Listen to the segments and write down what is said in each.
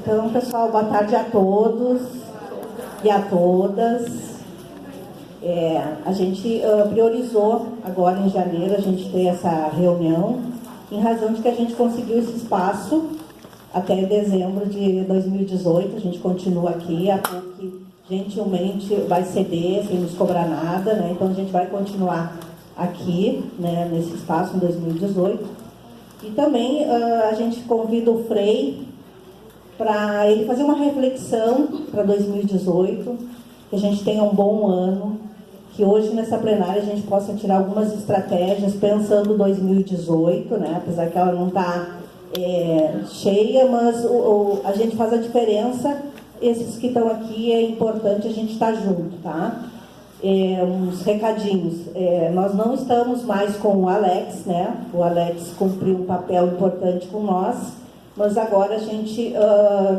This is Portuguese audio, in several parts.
Então, pessoal, boa tarde a todos e a todas. A gente priorizou agora em janeiro a gente ter essa reunião em razão de que a gente conseguiu esse espaço até dezembro de 2018. A gente continua aqui, a PUC gentilmente vai ceder sem nos cobrar nada, né? Então a gente vai continuar aqui, né, nesse espaço em 2018. E também a gente convida o Frei para ele fazer uma reflexão para 2018, que a gente tenha um bom ano, que hoje nessa plenária a gente possa tirar algumas estratégias pensando 2018, né? Apesar que ela não está cheia, mas a gente faz a diferença. Esses que estão aqui, é importante a gente estar junto, tá? Uns recadinhos. Nós não estamos mais com o Alex, né? O Alex cumpriu um papel importante com nós, mas agora a gente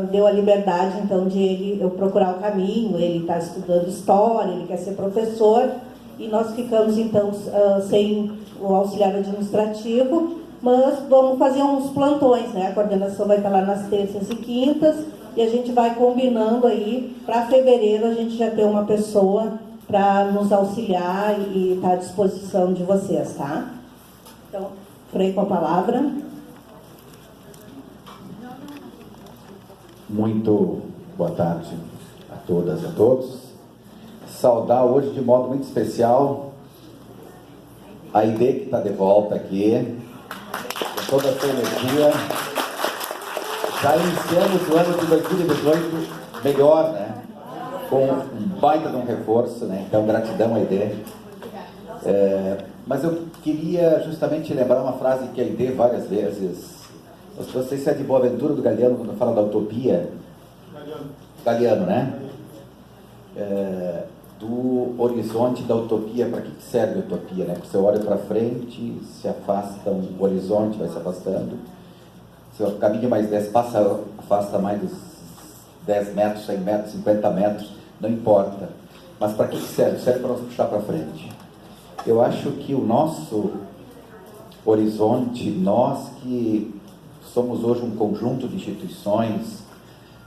deu a liberdade, então, de eu procurar o caminho. Ele está estudando história, ele quer ser professor, e nós ficamos, então, sem o auxiliar administrativo, mas vamos fazer uns plantões, né? A coordenação vai estar lá nas terças e quintas, e a gente vai combinando aí, para fevereiro a gente já ter uma pessoa para nos auxiliar e estar à disposição de vocês, tá? Então, Frei, com a palavra. Muito boa tarde a todas e a todos. Saudar hoje de modo muito especial a ID que está de volta aqui, com toda a sua energia. Já iniciamos o ano de 2018 melhor, né? Com um baita de um reforço, né? Então, gratidão à ID. Mas eu queria justamente lembrar uma frase que a ID várias vezes. Vocês se é de Boaventura do Galeano quando fala da utopia? Galeano, né? Do horizonte da utopia. Para que serve a utopia, né? Porque você olha para frente, se afasta, o horizonte vai se afastando. Se o caminho mais 10 afasta mais dos 10 metros, 100 metros, 50 metros, não importa. Mas para que serve? Serve para nós puxar para frente. Eu acho que o nosso horizonte, nós que somos hoje um conjunto de instituições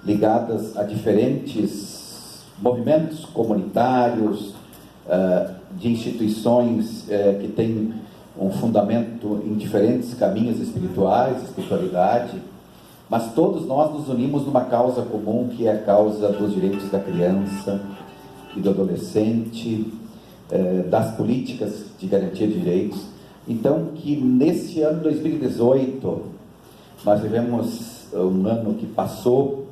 ligadas a diferentes movimentos comunitários, de instituições que têm um fundamento em diferentes caminhos espirituais, espiritualidade, mas todos nós nos unimos numa causa comum, que é a causa dos direitos da criança e do adolescente, das políticas de garantia de direitos. Então, que nesse ano 2018, nós vivemos um ano que passou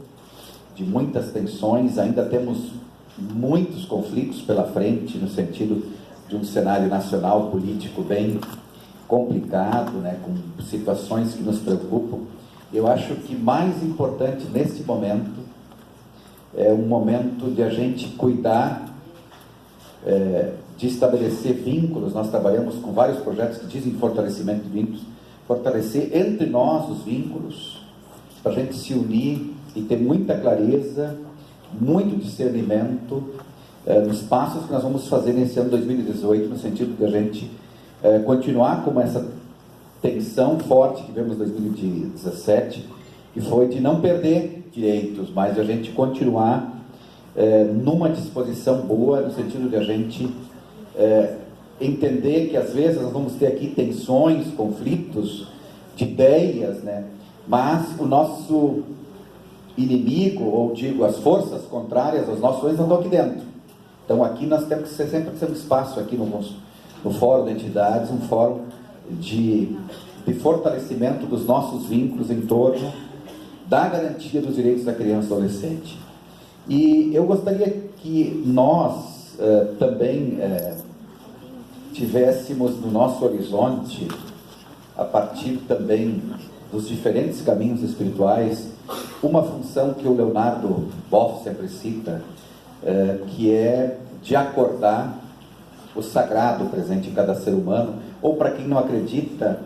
de muitas tensões, ainda temos muitos conflitos pela frente, no sentido de um cenário nacional político bem complicado, né, com situações que nos preocupam. Eu acho que mais importante nesse momento é um momento de a gente cuidar, de estabelecer vínculos. Nós trabalhamos com vários projetos que dizem fortalecimento de vínculos, fortalecer entre nós os vínculos, para a gente se unir e ter muita clareza, muito discernimento nos passos que nós vamos fazer nesse ano 2018, no sentido de a gente continuar com essa tensão forte que vemos em 2017, que foi de não perder direitos, mas a gente continuar numa disposição boa, no sentido de a gente entender que às vezes nós vamos ter aqui tensões, conflitos de ideias, né? Mas o nosso inimigo, ou digo, as forças contrárias aos nossos sonhos, não estão aqui dentro. Então aqui nós temos que sempre ter um espaço aqui no Fórum de Entidades, um fórum de fortalecimento dos nossos vínculos em torno da garantia dos direitos da criança e do adolescente. E eu gostaria que nós também tivéssemos no nosso horizonte a partir também dos diferentes caminhos espirituais, uma função que o Leonardo Boff sempre cita, que é de acordar o sagrado presente em cada ser humano, ou para quem não acredita,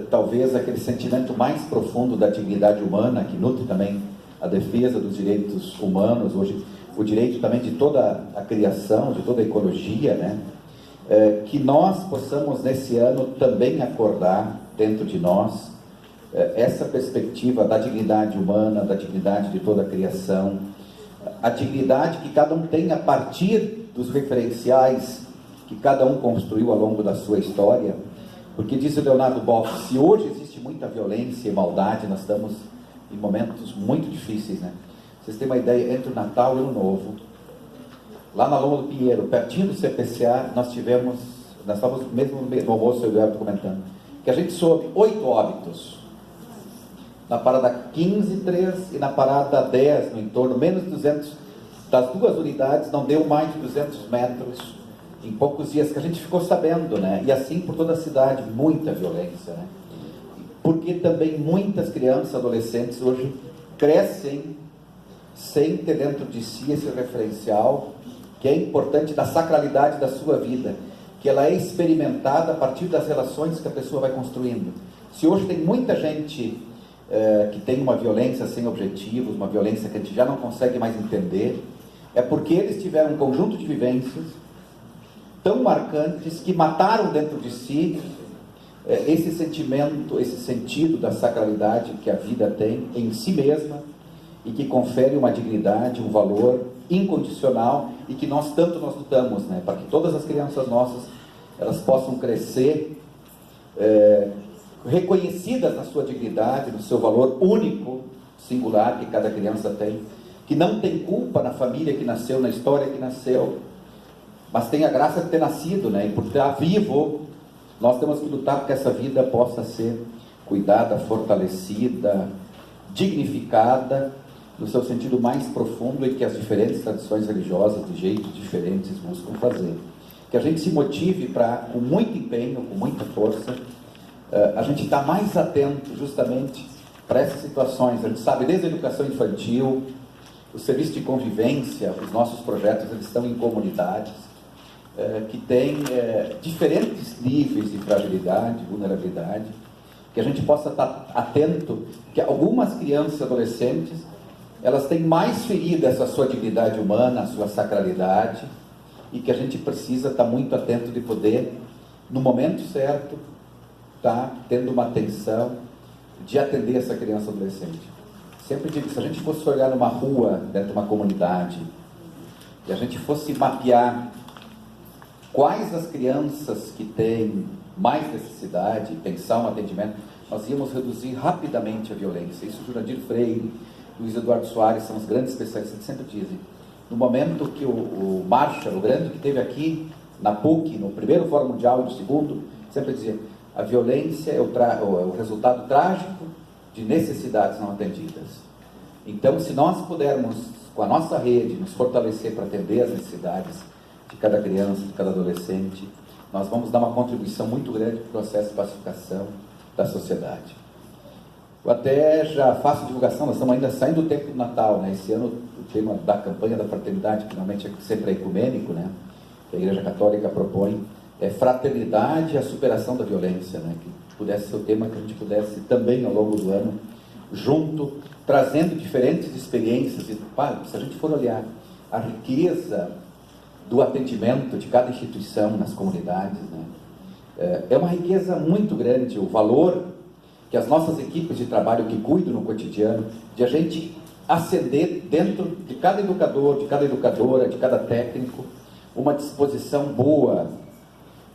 talvez aquele sentimento mais profundo da dignidade humana, que nutre também a defesa dos direitos humanos, hoje o direito também de toda a criação, de toda a ecologia, né? Que nós possamos nesse ano também acordar dentro de nós essa perspectiva da dignidade humana, da dignidade de toda a criação, a dignidade que cada um tem a partir dos referenciais que cada um construiu ao longo da sua história, porque diz o Leonardo Boff, se hoje existe muita violência e maldade, nós estamos em momentos muito difíceis, né? Vocês têm uma ideia, entre o Natal e o Ano Novo, lá na Loma do Pinheiro, pertinho do CPCA, nós estávamos mesmo no almoço, eu e o Eduardo comentando, que a gente soube 8 óbitos, na parada 15, 3 e na parada 10, no entorno, menos de 200, das duas unidades, não deu mais de 200 metros, em poucos dias, que a gente ficou sabendo, né? E assim por toda a cidade, muita violência, né? Porque também muitas crianças, adolescentes, hoje crescem sem ter dentro de si esse referencial, que é importante, da sacralidade da sua vida, que ela é experimentada a partir das relações que a pessoa vai construindo. Se hoje tem muita gente que tem uma violência sem objetivos, uma violência que a gente já não consegue mais entender, é porque eles tiveram um conjunto de vivências tão marcantes que mataram dentro de si esse sentimento, esse sentido da sacralidade que a vida tem em si mesma e que confere uma dignidade, um valor incondicional e que nós lutamos, né, para que todas as crianças nossas elas possam crescer reconhecidas na sua dignidade, no seu valor único, singular que cada criança tem, que não tem culpa na família que nasceu, na história que nasceu, mas tem a graça de ter nascido, né? E por estar vivo, nós temos que lutar para que essa vida possa ser cuidada, fortalecida, dignificada, no seu sentido mais profundo e que as diferentes tradições religiosas, de jeitos diferentes, buscam fazer. Que a gente se motive para, com muito empenho, com muita força, a gente está mais atento justamente para essas situações. A gente sabe, desde a educação infantil, o serviço de convivência, os nossos projetos, eles estão em comunidades, que tem diferentes níveis de fragilidade, vulnerabilidade, que a gente possa estar atento, que algumas crianças e adolescentes, elas têm mais ferida essa sua dignidade humana, a sua sacralidade, e que a gente precisa estar muito atento de poder, no momento certo, estar tendo uma atenção de atender essa criança e adolescente. Sempre digo, se a gente fosse olhar numa rua, dentro de uma comunidade, e a gente fosse mapear quais as crianças que têm mais necessidade, pensar um atendimento, nós íamos reduzir rapidamente a violência. Isso Jurandir Freire, Luiz Eduardo Soares são os grandes especialistas que sempre dizem. No momento que o Marshall, o grande que teve aqui na PUC, no primeiro Fórum Mundial e no segundo, sempre dizia, a violência é o resultado trágico de necessidades não atendidas. Então, se nós pudermos, com a nossa rede, nos fortalecer para atender as necessidades de cada criança, de cada adolescente, nós vamos dar uma contribuição muito grande para o processo de pacificação da sociedade. Eu até já faço divulgação, nós estamos ainda saindo do tempo do Natal, né? Esse ano o tema da campanha da fraternidade, que normalmente é sempre ecumênico, né? Que a Igreja Católica propõe, é fraternidade e a superação da violência, né? Que pudesse ser o tema que a gente pudesse também ao longo do ano, junto, trazendo diferentes experiências. E, se a gente for olhar a riqueza do atendimento de cada instituição nas comunidades, né? É uma riqueza muito grande, o valor que as nossas equipes de trabalho que cuidam no cotidiano, de a gente acender dentro de cada educador, de cada educadora, de cada técnico, uma disposição boa,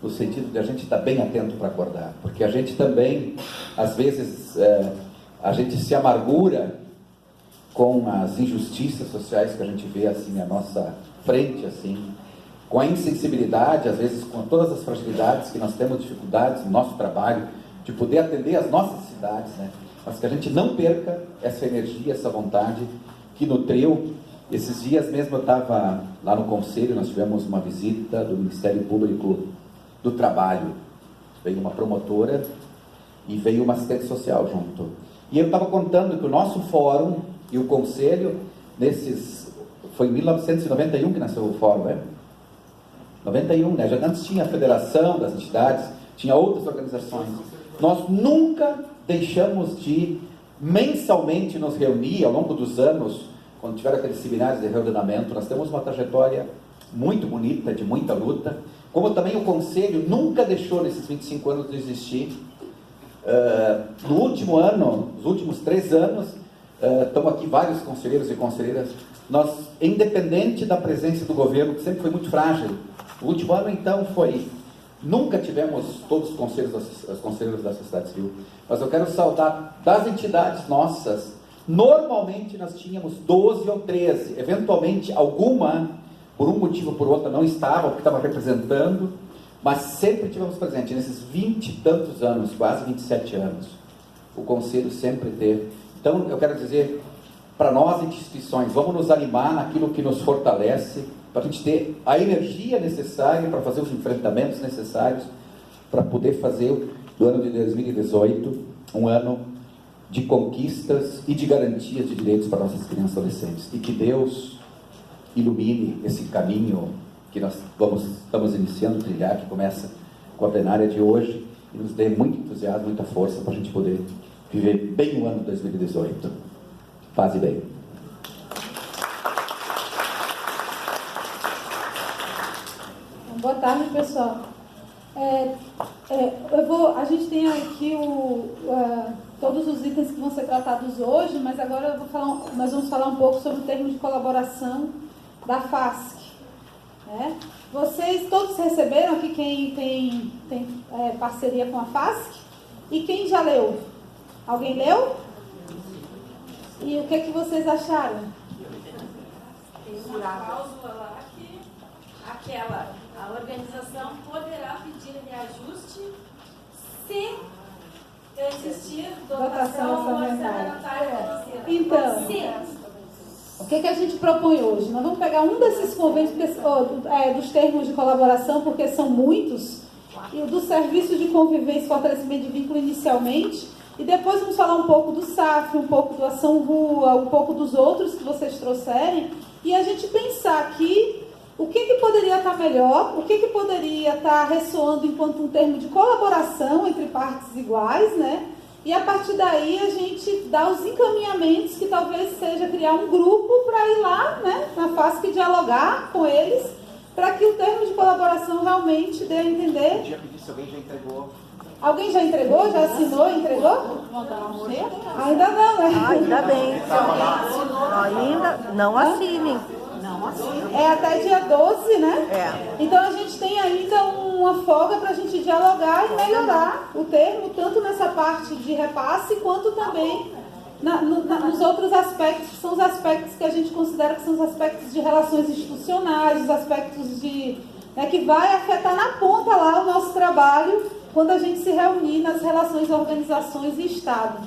no sentido de a gente estar bem atento para acordar, porque a gente também, às vezes, a gente se amargura com as injustiças sociais que a gente vê assim à nossa frente, assim, com a insensibilidade, às vezes com todas as fragilidades que nós temos, dificuldades no nosso trabalho, de poder atender as nossas cidades, né? Mas que a gente não perca essa energia, essa vontade que nutriu. Esses dias mesmo eu estava lá no Conselho, nós tivemos uma visita do Ministério Público do Trabalho. Veio uma promotora e veio uma assistente social junto. E eu estava contando que o nosso fórum e o conselho, foi em 1991 que nasceu o fórum, né? 91, né? Já antes tinha a federação das entidades, tinha outras organizações. Nós nunca deixamos de mensalmente nos reunir ao longo dos anos, quando tiveram aqueles seminários de reordenamento. Nós temos uma trajetória muito bonita, de muita luta, como também o Conselho nunca deixou nesses 25 anos de existir. No último ano, nos últimos 3 anos, estão aqui vários conselheiros e conselheiras, nós, independente da presença do governo, que sempre foi muito frágil, o último ano então nunca tivemos todos os conselheiros da sociedade civil, mas eu quero saudar das entidades nossas. Normalmente nós tínhamos 12 ou 13, eventualmente alguma, por um motivo ou por outro, não estava, porque estava representando, mas sempre tivemos presente, nesses 20 e tantos anos, quase 27 anos, o Conselho sempre teve. Então, eu quero dizer, para nós, instituições, vamos nos animar naquilo que nos fortalece, para a gente ter a energia necessária para fazer os enfrentamentos necessários, para poder fazer do ano de 2018 um ano de conquistas e de garantias de direitos para nossas crianças e adolescentes. E que Deus ilumine esse caminho que nós estamos iniciando a trilhar, que começa com a plenária de hoje, e nos dê muito entusiasmo, muita força para a gente poder viver bem o ano de 2018. Paz e bem. Boa tarde, pessoal. A gente tem aqui todos os itens que vão ser tratados hoje, mas agora nós vamos falar um pouco sobre o termo de colaboração da FASC. Vocês todos receberam aqui quem tem parceria com a FASC? E quem já leu? Alguém leu? E o que vocês acharam? Tem uma cláusula lá que a organização poderá pedir reajuste se existir dotação orçamentária. Então, o que a gente propõe hoje? Nós vamos pegar um desses convênios dos termos de colaboração, porque são muitos, e o do Serviço de Convivência e Fortalecimento de Vínculo inicialmente, e depois vamos falar um pouco do SAF, um pouco do Ação Rua, um pouco dos outros que vocês trouxerem, e a gente pensar aqui o que poderia estar melhor, o que poderia estar ressoando enquanto um termo de colaboração entre partes iguais, né? E a partir daí a gente dá os encaminhamentos, que talvez seja criar um grupo para ir lá, né, na FASC, dialogar com eles, para que o termo de colaboração realmente dê a entender. Eu podia pedir se alguém já entregou. Alguém já entregou? Já assinou? Entregou? Ainda não, né? Ainda bem. Ainda não assinem. É até dia 12, né? É. Então a gente tem ainda uma folga para a gente dialogar e melhorar o termo, tanto nessa parte de repasse, quanto também nos outros aspectos, que são os aspectos que a gente considera que são os aspectos de relações institucionais, os aspectos que vai afetar na ponta lá o nosso trabalho, quando a gente se reunir nas relações organizações e Estado.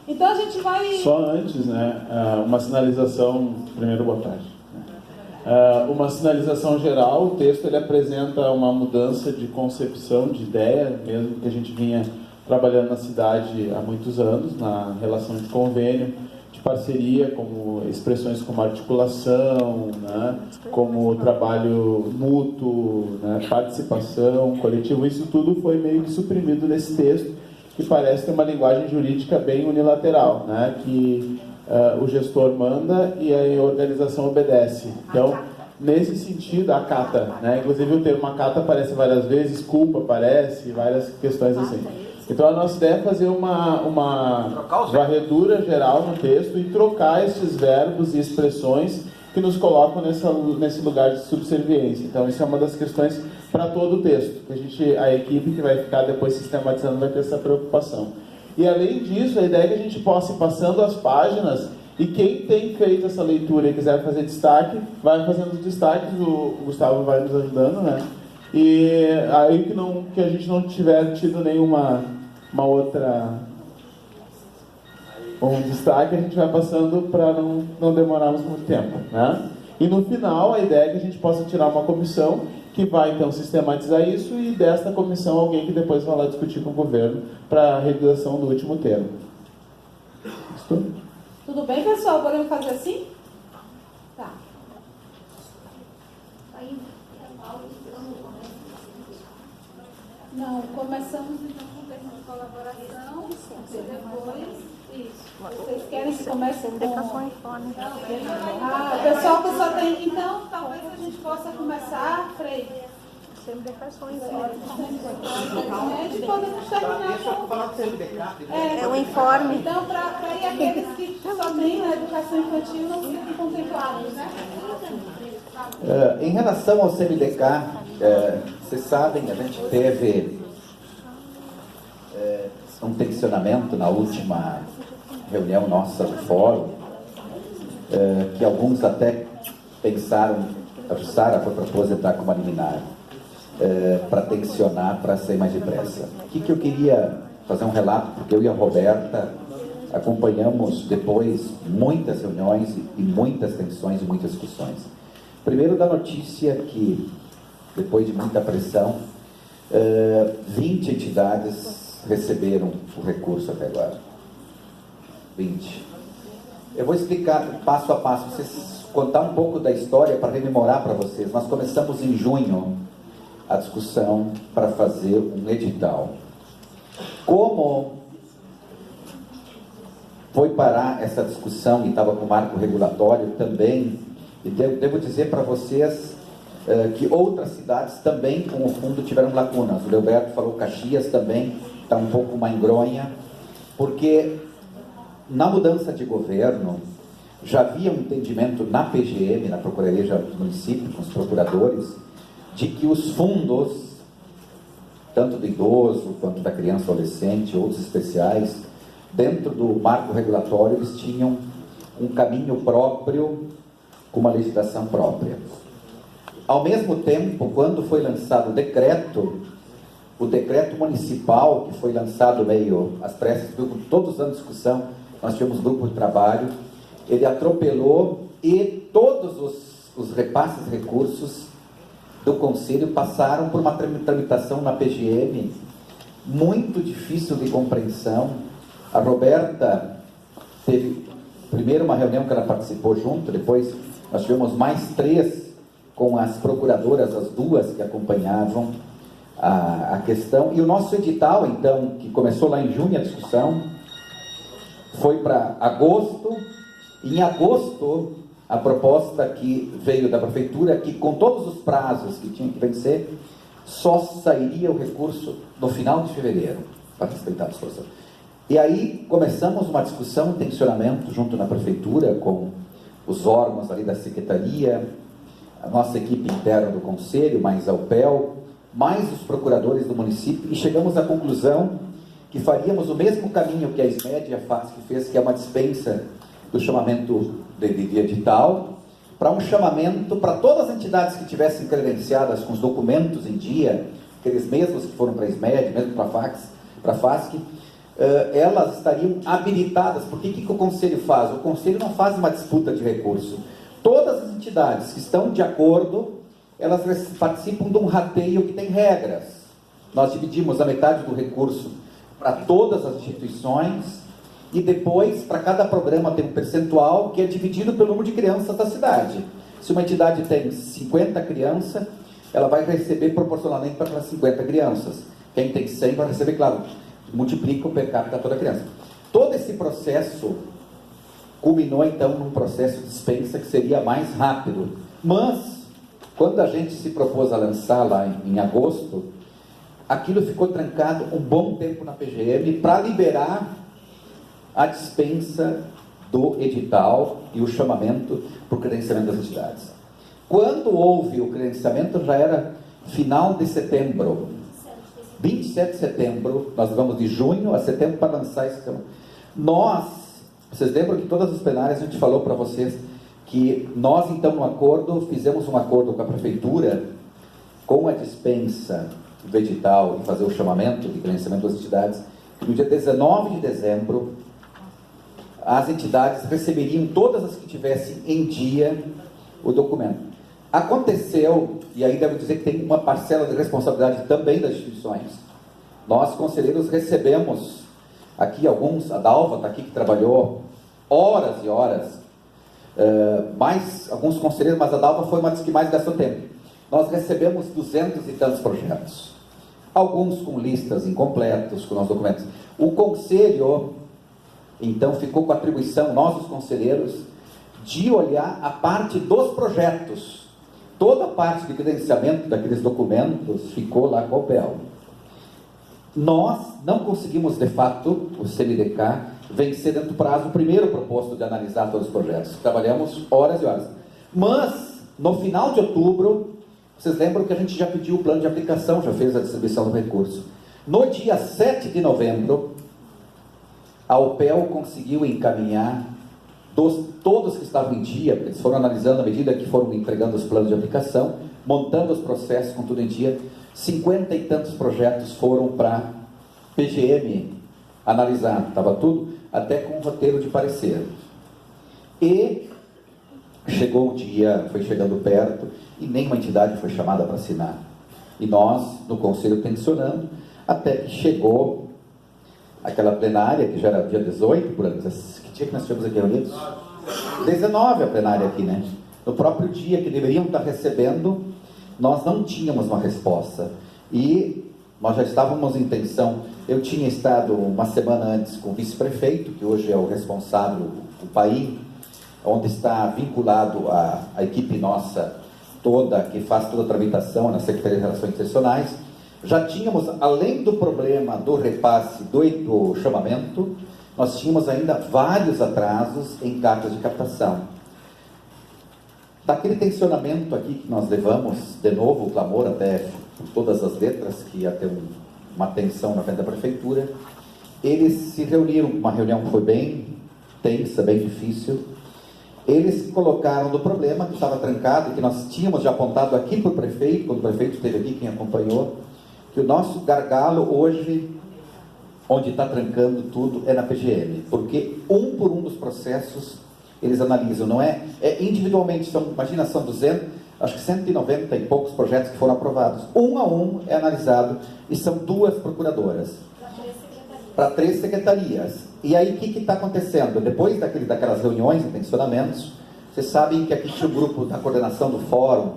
Então a gente vai... Só antes, né, uma sinalização, primeiro, boa tarde. Uma sinalização geral, o texto ele apresenta uma mudança de concepção, de ideia, mesmo que a gente vinha trabalhando na cidade há muitos anos, na relação de convênio, de parceria, como expressões como articulação, né, como trabalho mútuo, né, participação, coletivo, isso tudo foi meio que suprimido nesse texto, que parece ter uma linguagem jurídica bem unilateral, né, que o gestor manda e a organização obedece. Então, nesse sentido, acata, né? Inclusive o termo acata aparece várias vezes, culpa aparece, várias questões assim. Então a nossa ideia é fazer uma varredura geral no texto e trocar esses verbos e expressões que nos colocam nesse lugar de subserviência. Então isso é uma das questões para todo o texto. A equipe que vai ficar depois sistematizando vai ter essa preocupação. E além disso, a ideia é que a gente possa ir passando as páginas e quem tem feito essa leitura e quiser fazer destaque, vai fazendo os destaques, o Gustavo vai nos ajudando, né? E aí que a gente não tiver tido nenhuma um destaque, a gente vai passando para não demorarmos muito tempo, né? E no final, a ideia é que a gente possa tirar uma comissão que vai então sistematizar isso, e desta comissão alguém que depois vai lá discutir com o governo para a realização do último termo. Isso? Tudo bem, pessoal? Podemos fazer assim? Tá. Não, começamos então com o termo de colaboração, e depois... Isso. Vocês querem que comece com... Ah, o pessoal que só tem... Então, talvez a gente possa começar, Frei. E podemos terminar com... É o informe. Então, para ir aqueles que só têm a educação infantil não ficam contemplados, né? Em relação ao CMDK, vocês sabem, a gente teve um tensionamento na última reunião nossa do fórum, que alguns até pensaram, a Jussara foi propôs entrar com uma liminar para tensionar, para sair mais depressa. O que eu queria fazer um relato, porque eu e a Roberta acompanhamos depois muitas reuniões e muitas tensões e muitas discussões. Primeiro, da notícia que, depois de muita pressão, 20 entidades receberam o recurso até agora. 20. Eu vou explicar passo a passo, vocês contar um pouco da história para rememorar para vocês. Nós começamos em junho a discussão para fazer um edital. Como foi parar essa discussão e estava com o marco regulatório também, e devo dizer para vocês que outras cidades também com o fundo tiveram lacunas. O Leoberto falou Caxias também está um pouco uma engronha, porque na mudança de governo já havia um entendimento na PGM, na Procuradoria do Município, com os procuradores, de que os fundos, tanto do idoso quanto da criança e adolescente, outros especiais, dentro do marco regulatório, eles tinham um caminho próprio, com uma legislação própria. Ao mesmo tempo, quando foi lançado o decreto municipal, que foi lançado meio às pressas, todos os anos de discussão, nós tivemos grupo de trabalho, ele atropelou e todos os repasses de recursos do Conselho passaram por uma tramitação na PGM muito difícil de compreensão. A Roberta teve primeiro uma reunião que ela participou junto, depois nós tivemos mais 3 com as procuradoras, as 2 que acompanhavam a questão, e o nosso edital, então, que começou lá em junho a discussão, foi para agosto. Em agosto, a proposta que veio da prefeitura, que com todos os prazos que tinha que vencer, só sairia o recurso no final de fevereiro, para respeitar a discussão. E aí começamos uma discussão, um tensionamento junto na prefeitura, com os órgãos ali da secretaria, a nossa equipe interna do conselho, mais a UPEL, mais os procuradores do município, e chegamos à conclusão que faríamos o mesmo caminho que a SMED e a FASC fez, que é uma dispensa do chamamento de edital, para um chamamento para todas as entidades que tivessem credenciadas com os documentos em dia, aqueles mesmos que foram para a SMED, mesmo para a FASC, elas estariam habilitadas, porque o que o Conselho faz? O Conselho não faz uma disputa de recurso. Todas as entidades que estão de acordo, elas participam de um rateio que tem regras. Nós dividimos a metade do recurso para todas as instituições, e depois, para cada programa tem um percentual que é dividido pelo número de crianças da cidade. Se uma entidade tem 50 crianças, ela vai receber proporcionalmente para aquelas 50 crianças. Quem tem 100 vai receber, claro, multiplica o per capita toda criança. Todo esse processo culminou então num processo de dispensa que seria mais rápido. Mas, quando a gente se propôs a lançar lá em agosto, aquilo ficou trancado um bom tempo na PGM para liberar a dispensa do edital e o chamamento para o credenciamento das entidades. Quando houve o credenciamento, já era final de setembro. 27 de setembro, nós vamos de junho a setembro para lançar esse tema. Vocês lembram que todas as plenárias a gente falou para vocês que nós, então, no acordo, fizemos um acordo com a prefeitura, com a dispensa do edital e fazer o chamamento de credenciamento das entidades, que no dia 19 de dezembro, as entidades receberiam, todas as que tivessem em dia, o documento. Aconteceu, e aí devo dizer que tem uma parcela de responsabilidade também das instituições. Nós, conselheiros, recebemos aqui alguns, a Dalva está aqui, que trabalhou horas e horas, mais alguns conselheiros, mas a Dalva foi uma das que mais gastou tempo. Nós recebemos 200 e tantos projetos, alguns com listas incompletas, com nossos documentos. O conselho, então, ficou com a atribuição, nós os conselheiros, de olhar a parte dos projetos. Toda a parte de credenciamento daqueles documentos ficou lá com o PEL. Nós não conseguimos, de fato, o CNDK, vencer dentro do prazo o primeiro proposto de analisar todos os projetos. Trabalhamos horas e horas. Mas, no final de outubro, vocês lembram que a gente já pediu o plano de aplicação, já fez a distribuição do recurso. No dia 7 de novembro, a UPEL conseguiu encaminhar todos que estavam em dia, porque eles foram analisando à medida que foram entregando os planos de aplicação, montando os processos com tudo em dia, 50 e tantos projetos foram para PGM analisar, estava tudo, até com um roteiro de parecer. E chegou o dia, foi chegando perto, e nenhuma entidade foi chamada para assinar. E nós, no Conselho, tensionando, até que chegou aquela plenária, que já era dia 18, por ano, que dia que nós tivemos aqui reunidos? 19 a plenária aqui, né? No próprio dia que deveriam estar recebendo, nós não tínhamos uma resposta. E nós já estávamos em tensão. Eu tinha estado uma semana antes com o vice-prefeito, que hoje é o responsável do país, onde está vinculado a equipe nossa toda, que faz toda a tramitação na Secretaria de Relações Institucionais. Já tínhamos, além do problema do repasse do chamamento, nós tínhamos ainda vários atrasos em cartas de captação. Daquele tensionamento aqui que nós levamos, de novo o clamor até por todas as letras, que ia ter uma tensão na frente da prefeitura, eles se reuniram, uma reunião que foi bem tensa, bem difícil. Eles colocaram do problema que estava trancado, que nós tínhamos já apontado aqui para o prefeito, quando o prefeito esteve aqui, quem acompanhou, que o nosso gargalo hoje, onde está trancando tudo, é na PGM, porque um por um dos processos eles analisam, não é? Individualmente, imagina, são 200, acho que 190 e poucos projetos que foram aprovados. Um a um é analisado, e são 2 procuradoras. Para 3 secretarias. E aí, o que está acontecendo? Depois daquelas reuniões e tensionamentos, vocês sabem que aqui tinha o grupo da coordenação do fórum,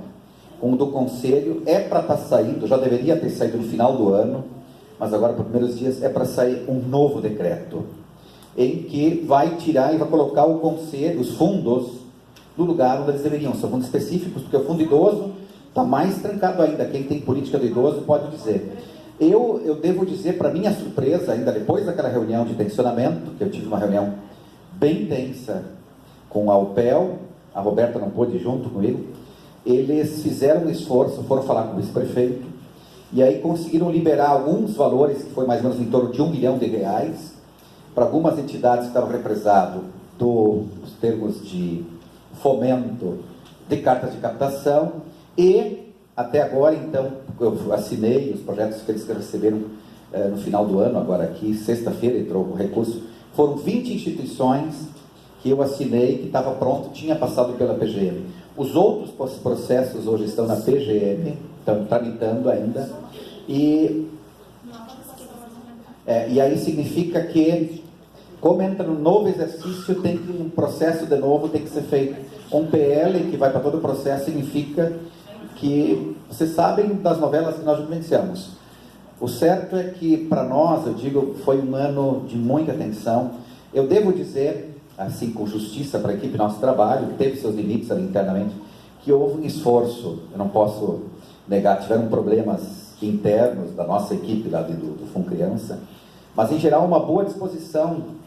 com o do conselho, é para estar saindo, já deveria ter saído no final do ano, mas agora, por primeiros dias, é para sair um novo decreto, em que vai tirar e vai colocar o conselho, os fundos, no lugar onde eles deveriam. São fundos específicos, porque o fundo idoso está mais trancado ainda. Quem tem política do idoso pode dizer. Eu devo dizer, para minha surpresa, ainda depois daquela reunião de tensionamento, que eu tive uma reunião bem tensa com a UPEL, a Roberta não pôde ir junto comigo, eles fizeram um esforço, foram falar com o vice-prefeito, e aí conseguiram liberar alguns valores, que foi mais ou menos em torno de R$1 milhão, para algumas entidades que estavam represadas dos termos de fomento de cartas de captação, e até agora, então, eu assinei os projetos que eles receberam no final do ano, agora aqui, sexta-feira entrou o recurso, foram 20 instituições que eu assinei, que estava pronto, tinha passado pela PGM. Os outros processos hoje estão na PGM, estão tramitando ainda, e aí significa que, como entra no novo exercício, tem que um processo de novo tem que ser feito. Um PL que vai para todo o processo significa que, vocês sabem das novelas que nós vivenciamos. O certo é que, para nós, eu digo, foi um ano de muita tensão. Eu devo dizer, assim, com justiça para a equipe nosso trabalho, que teve seus limites ali internamente, que houve um esforço, eu não posso negar, tiveram problemas internos da nossa equipe lá do FUNCriança, mas, em geral, uma boa disposição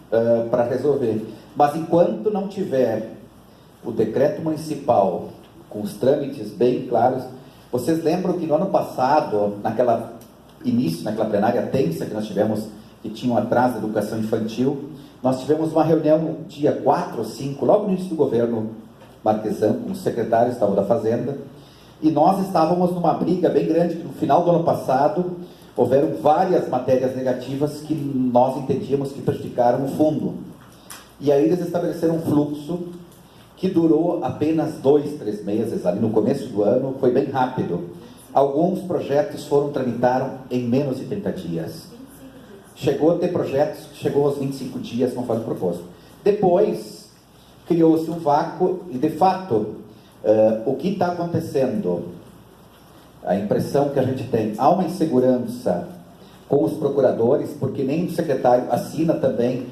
para resolver. Mas, enquanto não tiver o decreto municipal com os trâmites bem claros, vocês lembram que no ano passado, naquela plenária tensa que nós tivemos, que tinha um atraso da educação infantil, nós tivemos uma reunião no dia 4 ou 5, logo no início do governo Marquesan, com os secretários estavam da Fazenda, e nós estávamos numa briga bem grande, que no final do ano passado houveram várias matérias negativas que nós entendíamos que prejudicaram o fundo. E aí eles estabeleceram um fluxo que durou apenas 2, 3 meses, ali no começo do ano, foi bem rápido. Alguns projetos tramitaram em menos de 30 dias. Chegou a ter projetos que chegou aos 25 dias, conforme proposto. Depois, criou-se um vácuo e, de fato, o que está acontecendo, a impressão que a gente tem, há uma insegurança com os procuradores, porque nem o secretário assina também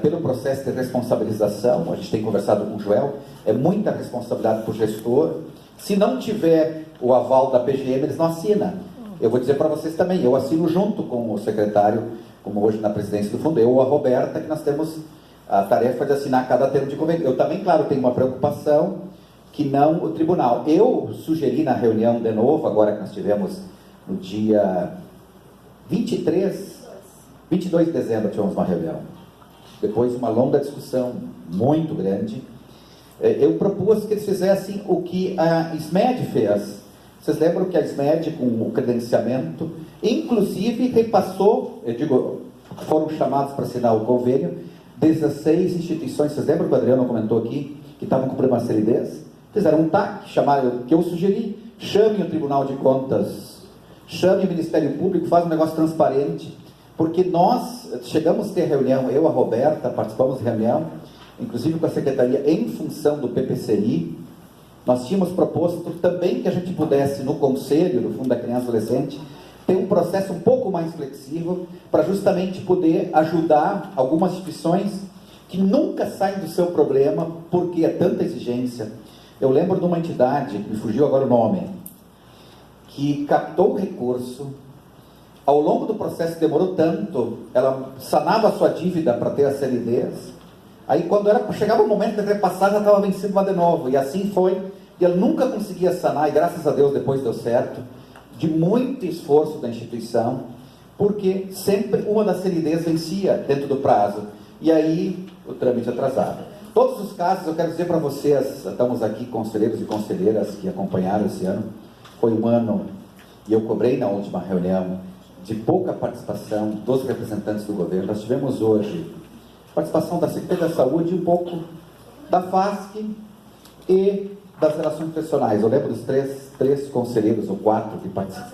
pelo processo de responsabilização. A gente tem conversado com o Joel, é muita responsabilidade para o gestor. Se não tiver o aval da PGM, eles não assinam. Eu vou dizer para vocês também, eu assino junto com o secretário, como hoje na presidência do fundo, eu ou a Roberta, que nós temos a tarefa de assinar cada termo de convênio. Eu também, claro, tenho uma preocupação que não o tribunal. Eu sugeri na reunião de novo, agora que nós tivemos no dia 22 de dezembro, tivemos uma reunião. Depois de uma longa discussão muito grande, eu propus que eles fizessem o que a SMED fez. Vocês lembram que a SMED, com o credenciamento, inclusive repassou, foram chamados para assinar o convênio, 16 instituições, vocês lembram que o Adriano comentou aqui, que estavam com problema de CLDs? Fizeram um TAC, que eu sugeri, chame o Tribunal de Contas, chame o Ministério Público, faz um negócio transparente, porque nós chegamos a ter reunião, eu, a Roberta, participamos de reunião, inclusive com a Secretaria, em função do PPCI. Nós tínhamos proposto também que a gente pudesse, no Conselho do Fundo da Criança e Adolescente, ter um processo um pouco mais flexível, para justamente poder ajudar algumas instituições que nunca saem do seu problema, porque é tanta exigência. Eu lembro de uma entidade, me fugiu agora o nome, que captou o recurso, ao longo do processo demorou tanto, ela sanava a sua dívida para ter as CLDs, aí quando chegava o momento de repassar, já estava vencido lá de novo, e assim foi, e ela nunca conseguia sanar, e graças a Deus depois deu certo, de muito esforço da instituição, porque sempre uma das CLDs vencia dentro do prazo, e aí o trâmite atrasava. Todos os casos, eu quero dizer para vocês, estamos aqui conselheiros e conselheiras que acompanharam esse ano, foi um ano, e eu cobrei na última reunião, de pouca participação dos representantes do governo. Nós tivemos hoje participação da Secretaria da Saúde e um pouco da FASC e das relações profissionais. Eu lembro dos três conselheiros, ou 4, que participaram.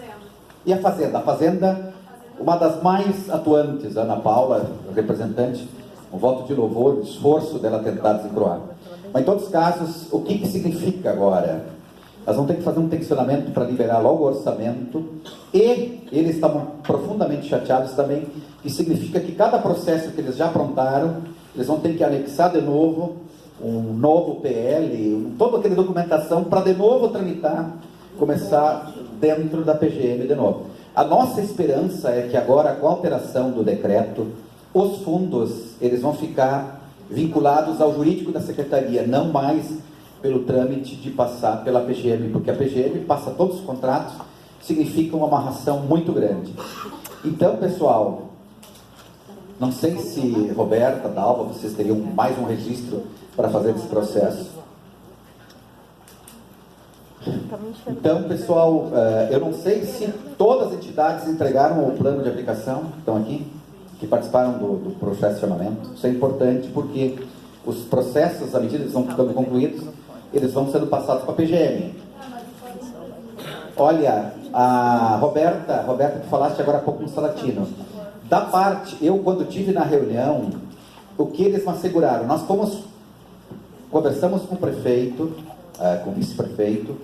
E a Fazenda? A Fazenda, uma das mais atuantes, Ana Paula, representante, um voto de louvor, de esforço dela tentar desencroar. Mas em todos os casos, o que significa agora? Nós vamos ter que fazer um tensionamento para liberar logo o orçamento, e eles estavam profundamente chateados também, que significa que cada processo que eles já aprontaram, eles vão ter que anexar de novo um novo PL, toda aquela documentação para de novo tramitar, começar dentro da PGM de novo. A nossa esperança é que agora, com a alteração do decreto, os fundos eles vão ficar vinculados ao jurídico da Secretaria, não mais pelo trâmite de passar pela PGM, porque a PGM passa todos os contratos, significa uma amarração muito grande. Então, pessoal, não sei se Roberta, Dalva, vocês teriam mais um registro para fazer esse processo. Então, pessoal, eu não sei se todas as entidades entregaram o plano de aplicação, estão aqui, que participaram do processo de chamamento. Isso é importante porque os processos, à medida que eles vão ficando concluídos, eles vão sendo passados para a PGM. Olha, a Roberta, tu falaste agora há pouco no Salatino. Da parte, eu quando estive na reunião, o que eles me asseguraram? Nós conversamos com o prefeito, com o vice-prefeito,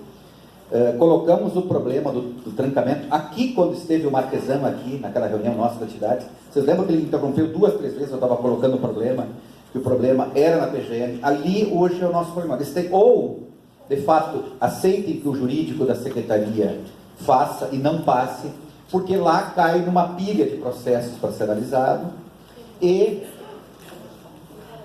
colocamos o problema do trancamento. Aqui, quando esteve o Marquesano aqui, naquela reunião nossa da entidade, vocês lembram que ele interrompeu 2, 3 vezes, eu estava colocando o problema, que o problema era na PGM. Ali, hoje, é o nosso problema. Eles têm, ou, de fato, aceitem que o jurídico da Secretaria faça e não passe, porque lá cai numa pilha de processos para ser analisado, e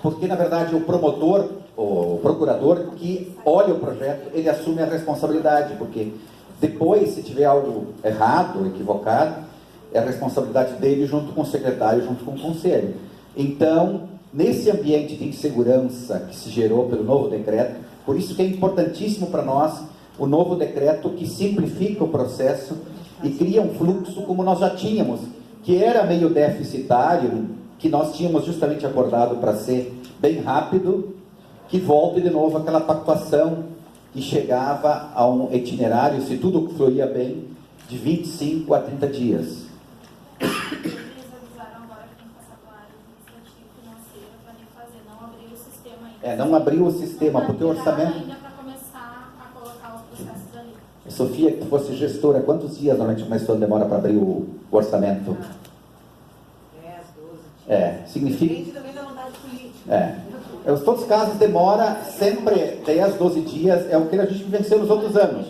porque, na verdade, o promotor, o procurador que olha o projeto, ele assume a responsabilidade, porque depois, se tiver algo errado, equivocado, é a responsabilidade dele junto com o secretário, junto com o conselho. Então, nesse ambiente de insegurança que se gerou pelo novo decreto, por isso que é importantíssimo para nós o novo decreto que simplifica o processo e cria um fluxo como nós já tínhamos, que era meio deficitário, que nós tínhamos justamente acordado para ser bem rápido, que volte de novo aquela pactuação que chegava a um itinerário, se tudo fluía bem, de 25 a 30 dias. Eles avisaram agora que tem que passar para a área administrativa e financeira para refazer, não abrir o sistema ainda. Não abriu o sistema, porque o orçamento... ainda para começar a colocar os processos ali. Sofia, que fosse gestora, quantos dias normalmente começou a demora para abrir o orçamento? 10, 12 dias. Significa... Depende também da vontade política. Em todos os casos demora sempre 10, 12 dias, é o que a gente venceu nos outros anos.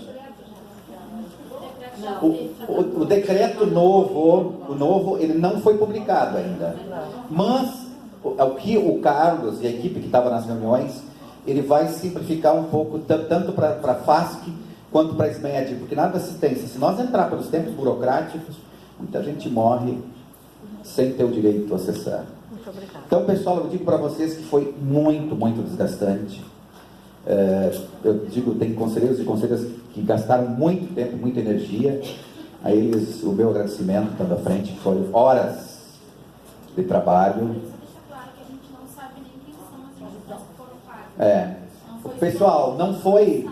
O decreto novo, ele não foi publicado ainda. Mas, o que o Carlos e a equipe que estava nas reuniões, ele vai simplificar um pouco, tanto para a FASC, quanto para a SMED, porque nada se tem. Se nós entrar pelos tempos burocráticos, muita gente morre sem ter o direito a acessar. Muito obrigada. Então, pessoal, eu digo para vocês que foi muito, muito desgastante. Eu digo, tem conselheiros e conselheiras que gastaram muito tempo, muita energia. A eles, o meu agradecimento está da frente, foi horas de trabalho. Claro que a gente não sabe nem quem são as pessoas que foram pagas. Pessoal, não foi...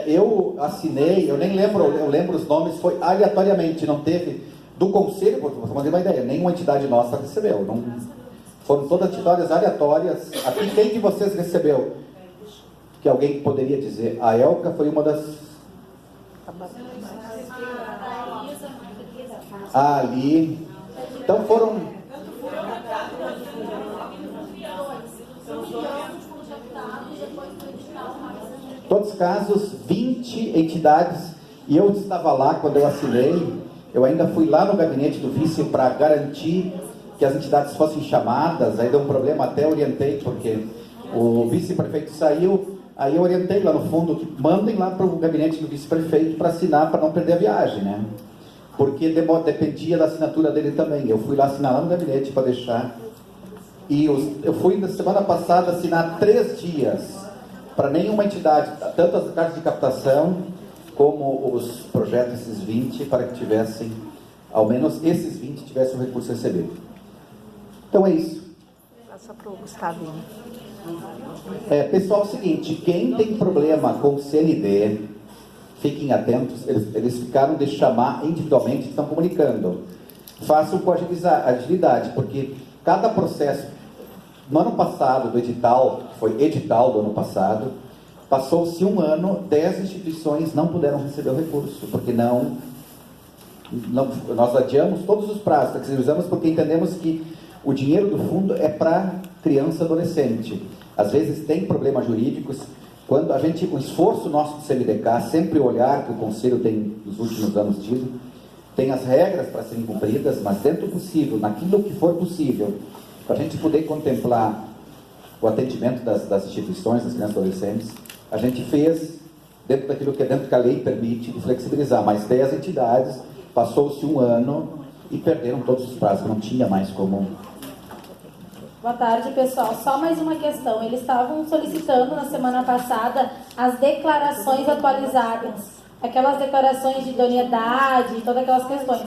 eu assinei, eu nem lembro, eu lembro os nomes, foi aleatoriamente, não teve... Do conselho, para você ter uma ideia, nenhuma entidade nossa recebeu. Não, foram todas atitudes aleatórias. Aqui, quem de vocês recebeu? Que alguém poderia dizer? A Elka foi uma das... Ali. Então foram... Todos os casos, 20 entidades. E eu estava lá quando eu assinei. Eu ainda fui lá no gabinete do vice para garantir que as entidades fossem chamadas. Aí deu um problema, até orientei, porque o vice-prefeito saiu. Aí eu orientei lá no fundo que mandem lá para o gabinete do vice-prefeito para assinar, para não perder a viagem, né? Porque dependia da assinatura dele também. Eu fui lá assinar lá no gabinete para deixar. E eu fui na semana passada assinar 3 dias para nenhuma entidade, tanto as cartas de captação como os projetos, esses 20, para que tivessem, ao menos esses 20 tivessem o recurso recebido. Então é isso. Passa para o Gustavinho. Pessoal, é o seguinte, quem tem problema com o CND, fiquem atentos, eles ficaram de chamar individualmente, estão comunicando. Façam com agilidade, porque cada processo, no ano passado, do edital, que foi edital do ano passado, passou-se um ano, 10 instituições não puderam receber o recurso, porque nós adiamos todos os prazos, flexibilizamos porque entendemos que o dinheiro do fundo é para criança e adolescente. Às vezes tem problemas jurídicos, quando o esforço nosso do CMDK, sempre olhar que o Conselho tem, nos últimos anos tido, tem as regras para serem cumpridas, mas dentro do possível, naquilo que for possível, para a gente poder contemplar o atendimento das instituições, das crianças e adolescentes, a gente fez, dentro daquilo que é dentro que a lei permite, de flexibilizar, mas 10 entidades, passou-se um ano e perderam todos os prazos, não tinha mais como... Boa tarde, pessoal. Só mais uma questão. Eles estavam solicitando na semana passada as declarações atualizadas, aquelas declarações de idoneidade, todas aquelas questões.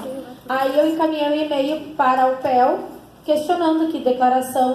Aí eu encaminhei um e-mail para o PEL, questionando que declaração,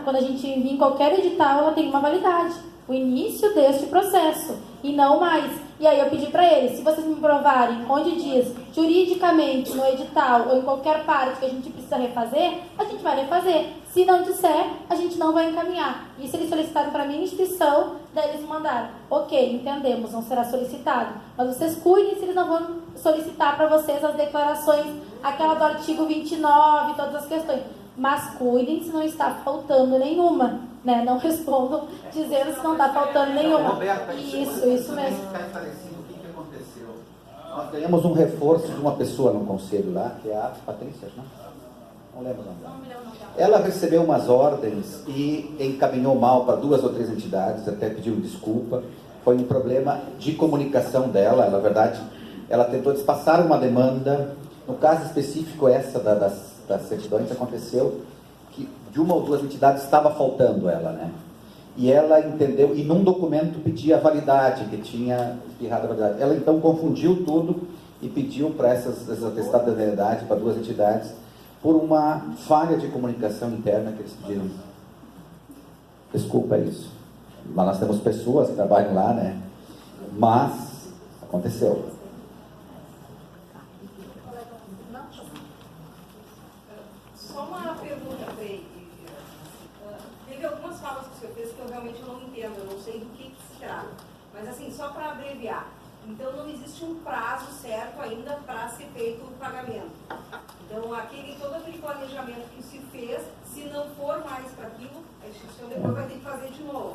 quando a gente envia em qualquer edital, ela tem uma validade. O início deste processo, e não mais. E aí eu pedi para eles, se vocês me provarem onde diz juridicamente, no edital, ou em qualquer parte que a gente precisa refazer, a gente vai refazer. Se não disser, a gente não vai encaminhar. Isso eles solicitaram para a minha instituição, daí eles mandaram. Ok, entendemos, não será solicitado. Mas vocês cuidem se eles não vão solicitar para vocês as declarações, aquela do artigo 29, todas as questões. Mas cuidem se não está faltando nenhuma, né? Não respondam dizendo se não está faltando nenhuma. Roberta, Isso mesmo. Ficar esclarecido o que aconteceu. Nós ganhamos um reforço de uma pessoa no conselho lá, que é a Patrícia, não lembro o nome dela. Ela recebeu umas ordens e encaminhou mal para 2 ou 3 entidades, até pediu desculpa. Foi um problema de comunicação dela, na verdade, ela tentou despassar uma demanda. No caso específico, essa das certidões, aconteceu que de 1 ou 2 entidades estava faltando ela, né? E ela entendeu, e num documento pedia a validade, que tinha espirrado a validade. Ela então confundiu tudo e pediu para esses atestados de validade para 2 entidades, por uma falha de comunicação interna que eles pediram. Desculpa, é isso. Mas nós temos pessoas que trabalham lá, né? Mas aconteceu. Só uma pergunta, Frei. Teve algumas falas que o senhor fez que eu realmente não entendo, eu não sei do que se trata. Mas assim, só para abreviar. Então não existe um prazo certo ainda para ser feito o pagamento. Então todo aquele planejamento que se fez, se não for mais para aquilo, a instituição depois vai ter que fazer de novo.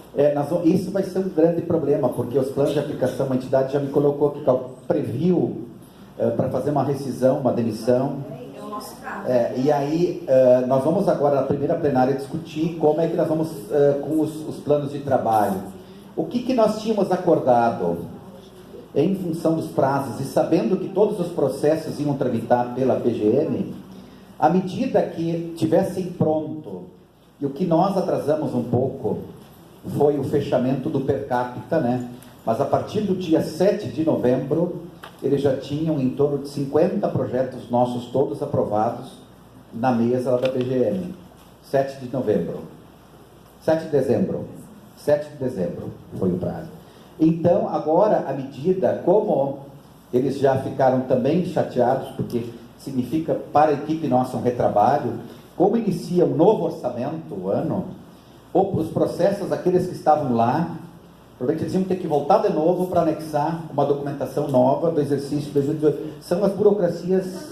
Isso vai ser um grande problema, porque os planos de aplicação, a entidade já me colocou que previu para fazer uma rescisão, uma demissão. É o nosso caso. E aí nós vamos agora na primeira plenária discutir como é que nós vamos com os planos de trabalho. O que nós tínhamos acordado em função dos prazos e sabendo que todos os processos iam tramitar pela PGM, à medida que tivessem pronto, e o que nós atrasamos um pouco foi o fechamento do per capita, né? Mas a partir do dia 7 de novembro, eles já tinham em torno de 50 projetos nossos, todos aprovados, na mesa lá da PGM. 7 de novembro. 7 de dezembro. 7 de dezembro foi o prazo. Então, agora, à medida, como eles já ficaram também chateados, porque significa para a equipe nossa um retrabalho, como inicia um novo orçamento o ano, os processos, aqueles que estavam lá, provavelmente eles iam ter que voltar de novo para anexar uma documentação nova do exercício de 2018. São as burocracias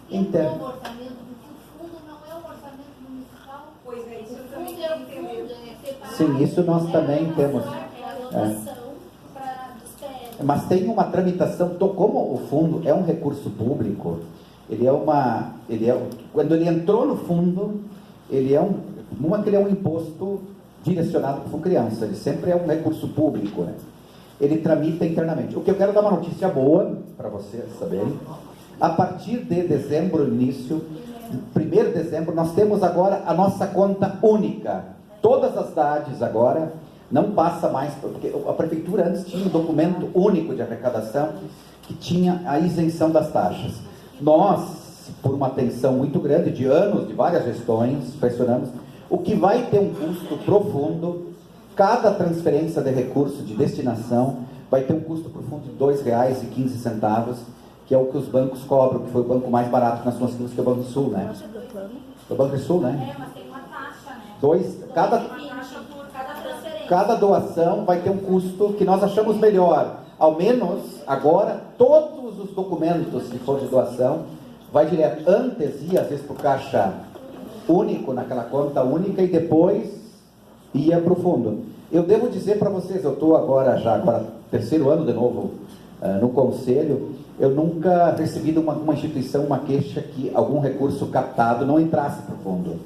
internas. É um orçamento, porque o fundo não é um orçamento municipal. Pois é, isso eu também É um queria entender. fundo, é separado. Sim, isso nós também temos. É a dotação dos PL. Mas tem uma tramitação, como o fundo é um recurso público, quando ele entrou no fundo, ele é um imposto direcionado para a criança, ele sempre é um recurso público, né? Ele tramita internamente. O que eu quero dar uma notícia boa para vocês saberem, a partir de dezembro, início, 1º de dezembro, nós temos agora a nossa conta única. Todas as cidades agora não passa mais, porque a prefeitura antes tinha um documento único de arrecadação que tinha a isenção das taxas. Nós, por uma atenção muito grande de anos, de várias gestões, pressionamos, o que vai ter um custo profundo, cada transferência de recurso de destinação vai ter um custo profundo de R$ 2,15, que é o que os bancos cobram, que foi o banco mais barato que nós conseguimos, que é o Banco do Sul, né? O Banco do Sul, né? Mas tem uma taxa, né? Cada doação vai ter um custo que nós achamos melhor. Ao menos, agora, todos os documentos, se for de doação, vai direto. Antes ia, às vezes, para o caixa único, naquela conta única, e depois ia para o fundo. Eu devo dizer para vocês, eu estou agora já para o 3º ano de novo no Conselho, eu nunca recebi de uma instituição uma queixa que algum recurso captado não entrasse para o fundo.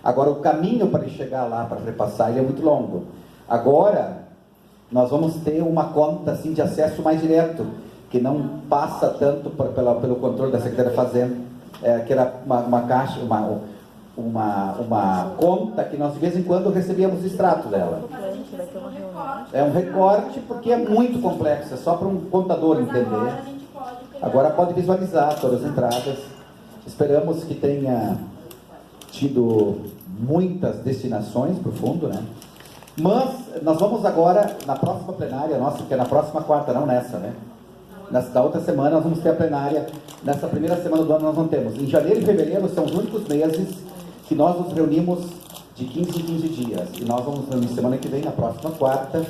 Agora, o caminho para chegar lá, para repassar, ele é muito longo. Agora, nós vamos ter uma conta assim, de acesso mais direto, que não passa tanto pelo controle da Secretaria da Fazenda, que era uma caixa, uma conta que nós de vez em quando recebíamos extrato dela. É um recorte porque é muito complexo, é só para um contador entender. Agora pode visualizar todas as entradas. Esperamos que tenha tido muitas destinações para o fundo, né? Mas nós vamos agora, na próxima plenária nossa, que é na próxima quarta, não nessa, né? Na outra semana nós vamos ter a plenária. Nessa primeira semana do ano nós não temos. Em janeiro e fevereiro são os únicos meses que nós nos reunimos de 15 em 15 dias. E nós vamos nos reunir semana que vem, na próxima quarta.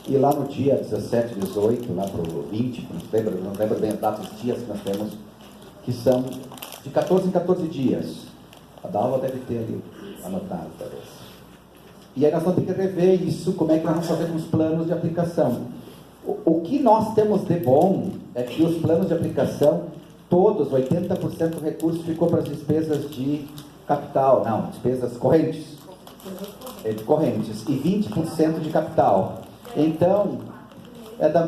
E lá no dia 17, 18, lá para o 20, não lembro bem a data dos dias que nós temos, que são de 14 em 14 dias. A Dalva deve ter ali anotado, talvez. E aí nós vamos ter que rever isso, como é que nós vamos fazer com os planos de aplicação. O que nós temos de bom é que os planos de aplicação, todos, 80% do recurso ficou para as despesas de capital, não, despesas correntes, e 20% de capital. Então,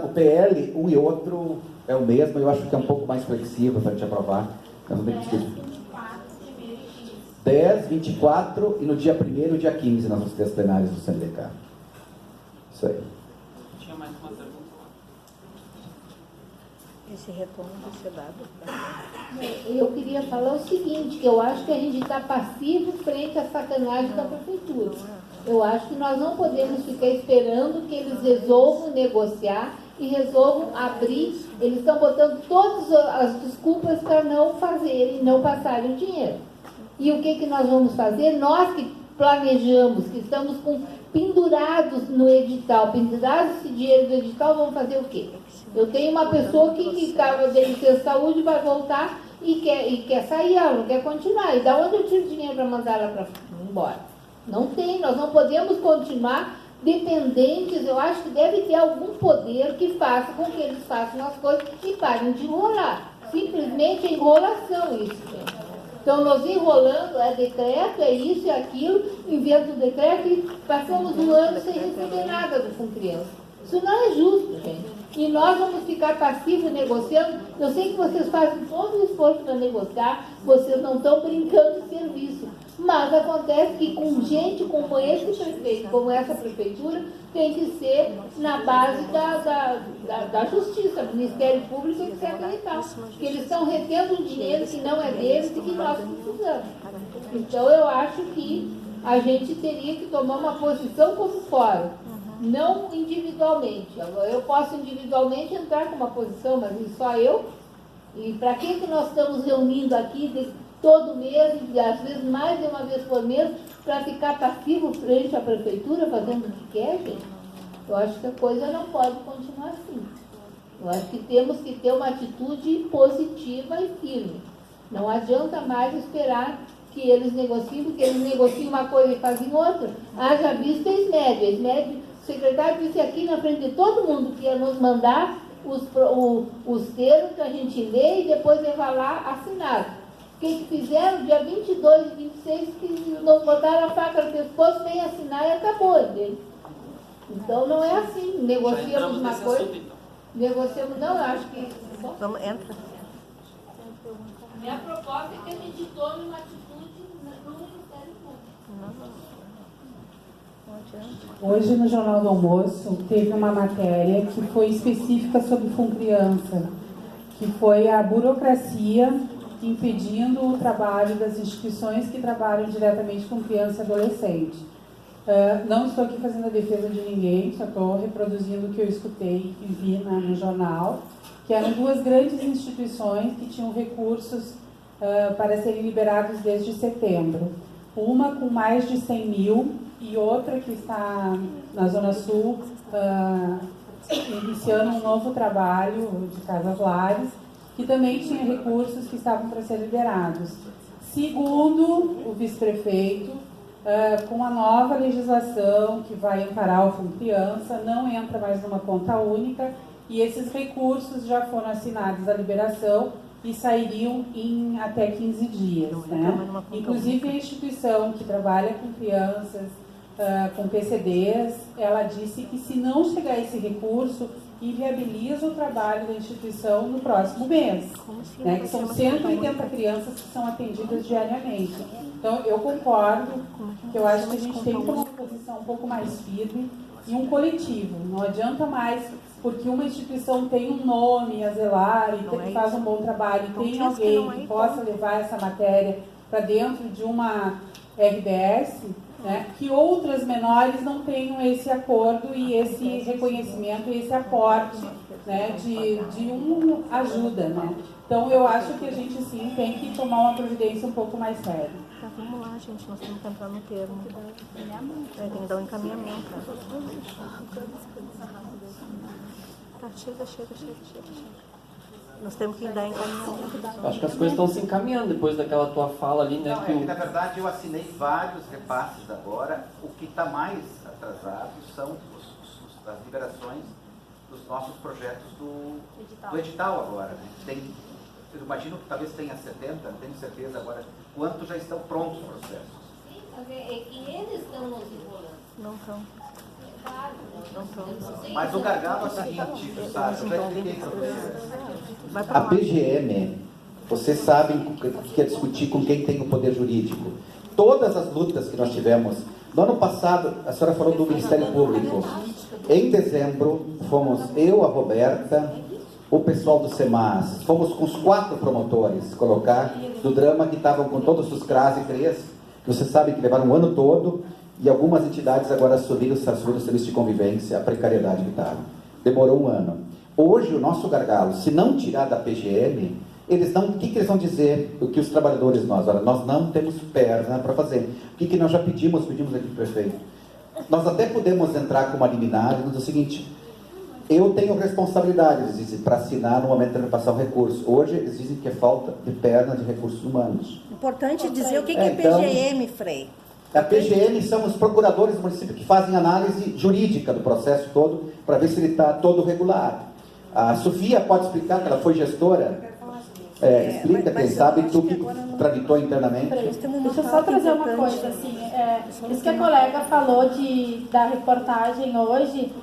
o PL, um e outro é o mesmo, eu acho que é um pouco mais flexível para a gente aprovar. Nós vamos ter que discutir. 10, 24 e no dia 1º e dia 15 nós vamos ter as plenárias do CNDK. Isso aí. Tinha mais uma pergunta lá. Esse retorno vai ser dado. Eu queria falar o seguinte, que eu acho que a gente está passivo frente à sacanagem da prefeitura. Eu acho que nós não podemos ficar esperando que eles resolvam negociar e resolvam abrir. Eles estão botando todas as desculpas para não fazerem, não passarem o dinheiro. E o que nós vamos fazer? Nós que planejamos, que estamos pendurados no edital, pendurados esse dinheiro do edital, vamos fazer o quê? Eu tenho uma pessoa que estava de licença de saúde, vai voltar e quer sair, ela não quer continuar. E da onde eu tiro dinheiro para mandar ela para embora? Não tem, nós não podemos continuar dependentes. Eu acho que deve ter algum poder que faça com que eles façam as coisas e parem de enrolar. Simplesmente é enrolação isso, gente. Então, nós enrolando, é decreto, é isso, é aquilo, inventa o decreto e passamos um ano sem receber nada do Fundo Criança. Isso não é justo, gente. E nós vamos ficar passivos negociando. Eu sei que vocês fazem todo o esforço para negociar, vocês não estão brincando de serviço. Mas acontece que com gente como esse prefeito, como essa prefeitura, tem que ser na base da justiça, do Ministério Público, etc. e tal. Que eles estão retendo um dinheiro que não é deles e que nós precisamos. Então eu acho que a gente teria que tomar uma posição como fórum, não individualmente. Eu posso individualmente entrar com uma posição, mas só eu. E para que nós estamos reunindo aqui todo mês, e às vezes mais de uma vez por mês, para ficar passivo frente à prefeitura, fazendo o que quer, gente? Eu acho que a coisa não pode continuar assim. Eu acho que temos que ter uma atitude positiva e firme. Não adianta mais esperar que eles negociem, porque eles negociam uma coisa e fazem outra. Haja visto a SMED. A SMED, o secretário disse aqui na frente de todo mundo que ia nos mandar os termos que a gente lê e depois levar lá assinado. O que fizeram? Dia 22 e 26, que nos botaram a faca no pescoço, vem assinar e acabou, entende? Então não é assim. Negociamos uma coisa. Negociamos, não, eu acho que. Vamos, entra. Minha proposta é que a gente tome uma atitude no Ministério Público. Hoje no Jornal do Almoço teve uma matéria que foi específica sobre Fundo Criança, que foi a burocracia impedindo o trabalho das instituições que trabalham diretamente com criança e adolescente. Não estou aqui fazendo a defesa de ninguém, só estou reproduzindo o que eu escutei e vi no jornal, que eram duas grandes instituições que tinham recursos para serem liberados desde setembro. Uma com mais de 100 mil e outra que está na Zona Sul, iniciando um novo trabalho de Casas Lares, que também tinha recursos que estavam para ser liberados. Segundo o vice-prefeito, com a nova legislação que vai amparar o Fundo Criança, não entra mais numa conta única e esses recursos já foram assinados a liberação e sairiam em até 15 dias. Né? Inclusive a instituição que trabalha com crianças, com PCDs, ela disse que se não chegar esse recurso, inviabiliza o trabalho da instituição no próximo mês, né, que são 180 crianças que são atendidas diariamente. Então, eu concordo que eu acho que a gente tem que tomar uma posição um pouco mais firme e um coletivo. Não adianta mais, porque uma instituição tem um nome a zelar e faz um bom trabalho, e tem alguém que possa levar essa matéria para dentro de uma RBS, né, que outras menores não tenham esse acordo e esse reconhecimento e esse aporte, né, de uma ajuda. Né? Então, eu acho que a gente, sim, tem que tomar uma providência um pouco mais séria. Tá, vamos lá, gente, nós temos que entrar no termo. Tem que dar um encaminhamento. Tá, chega. Nós temos que dar encaminhamento. Acho que as coisas estão se encaminhando depois daquela tua fala ali, né? Não, que na verdade eu assinei vários repasses agora. O que está mais atrasado são as liberações dos nossos projetos do edital agora. Né? Eu imagino que talvez tenha 70, não tenho certeza agora, quantos já estão prontos os processos. Sim, mas é que eles estão nos enrolando. Não estão. Mas o gargalo é o seguinte, sabe? Eu já expliquei para vocês. A PGM, vocês sabem que é discutir com quem tem o poder jurídico. Todas as lutas que nós tivemos, no ano passado, a senhora falou do Ministério Público. Em dezembro, fomos eu, a Roberta, o pessoal do SEMAS, fomos com os 4 promotores colocar do drama que estavam com todos os CRAS e CREs, que vocês sabem que levaram um ano todo, E algumas entidades agora assumiram o serviço de convivência, a precariedade que estava. Demorou um ano. Hoje, o nosso gargalo, se não tirar da PGM, eles não, o que eles vão dizer? O que os trabalhadores olha, nós não temos perna para fazer. O que nós já pedimos aqui para o prefeito? Nós até podemos entrar com uma liminar e dizer o seguinte: eu tenho responsabilidade, eles dizem, para assinar no momento de repassar o recurso. Hoje eles dizem que é falta de perna de recursos humanos. Importante dizer o que é então, PGM, Frei. A PGM são os procuradores do município que fazem análise jurídica do processo todo para ver se ele está todo regular. A Sofia pode explicar, que ela foi gestora. Explica, quem sabe, tu que tramitou internamente. Deixa eu só trazer uma coisa, assim, isso que a colega falou da reportagem hoje,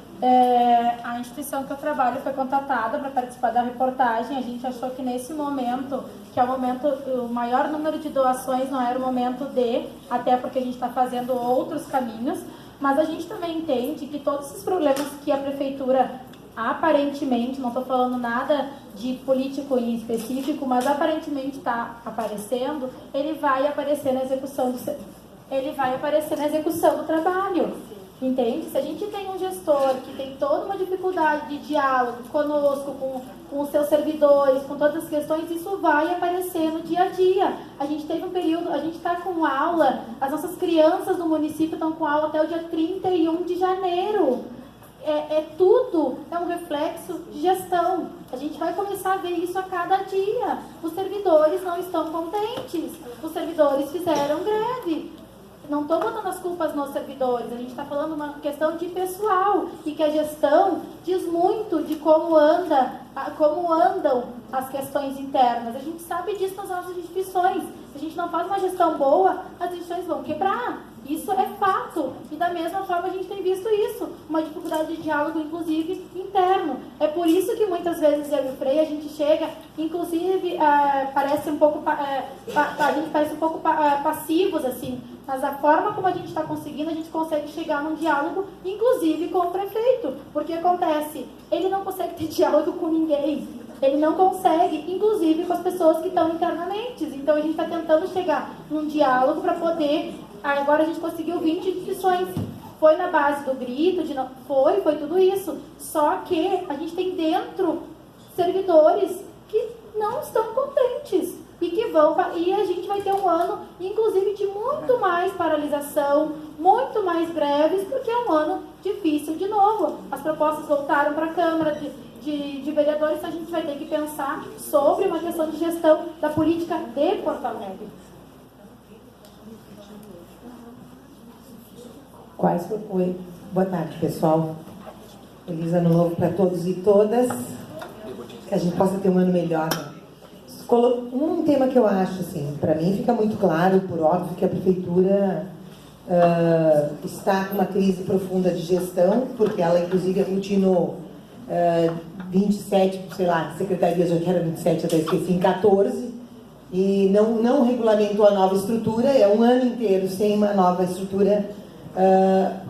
a instituição que eu trabalho foi contatada para participar da reportagem. A gente achou que nesse momento, que é o maior número de doações, não era o momento até porque a gente está fazendo outros caminhos, mas a gente também entende que todos esses problemas que a prefeitura aparentemente, não estou falando nada de político em específico, mas aparentemente está aparecendo, ele vai aparecer na execução do trabalho. Entende? Se a gente tem um gestor que tem toda uma dificuldade de diálogo conosco, com os seus servidores, com todas as questões, isso vai aparecer no dia a dia. A gente teve um período, a gente está com aula, as nossas crianças do município estão com aula até o dia 31 de janeiro. Tudo é um reflexo de gestão. A gente vai começar a ver isso a cada dia. Os servidores não estão contentes. Os servidores fizeram greve. Não estou botando as culpas nos servidores. A gente está falando uma questão de pessoal. E que a gestão diz muito de como andam as questões internas. A gente sabe disso nas nossas instituições. Se a gente não faz uma gestão boa, as instituições vão quebrar. Isso é fato. E da mesma forma a gente tem visto isso. Uma dificuldade de diálogo, inclusive, interno. É por isso que muitas vezes eu e o Frei, a gente chega, inclusive, parece um pouco, a gente parece um pouco passivos, assim. Mas a forma como a gente está conseguindo, a gente consegue chegar num diálogo, inclusive com o prefeito. Porque acontece, ele não consegue ter diálogo com ninguém. Ele não consegue, inclusive com as pessoas que estão internamente. Então a gente está tentando chegar num diálogo para poder... Agora a gente conseguiu 20 instituições. Foi na base do grito, foi tudo isso. Só que a gente tem dentro servidores que não estão contentes. E a gente vai ter um ano, inclusive, de muito mais paralisação, muito mais greves, porque é um ano difícil de novo. As propostas voltaram para a Câmara de Vereadores, então a gente vai ter que pensar sobre uma questão de gestão da política de Porto Alegre. Boa tarde, pessoal. Feliz ano novo para todos e todas. Que a gente possa ter um ano melhor. Um tema que eu acho, assim, para mim fica muito claro, por óbvio, que a prefeitura está com uma crise profunda de gestão, porque ela, inclusive, aglutinou 27, sei lá, secretarias, já que era 27, até esqueci, em 14, e não regulamentou a nova estrutura. É um ano inteiro sem uma nova estrutura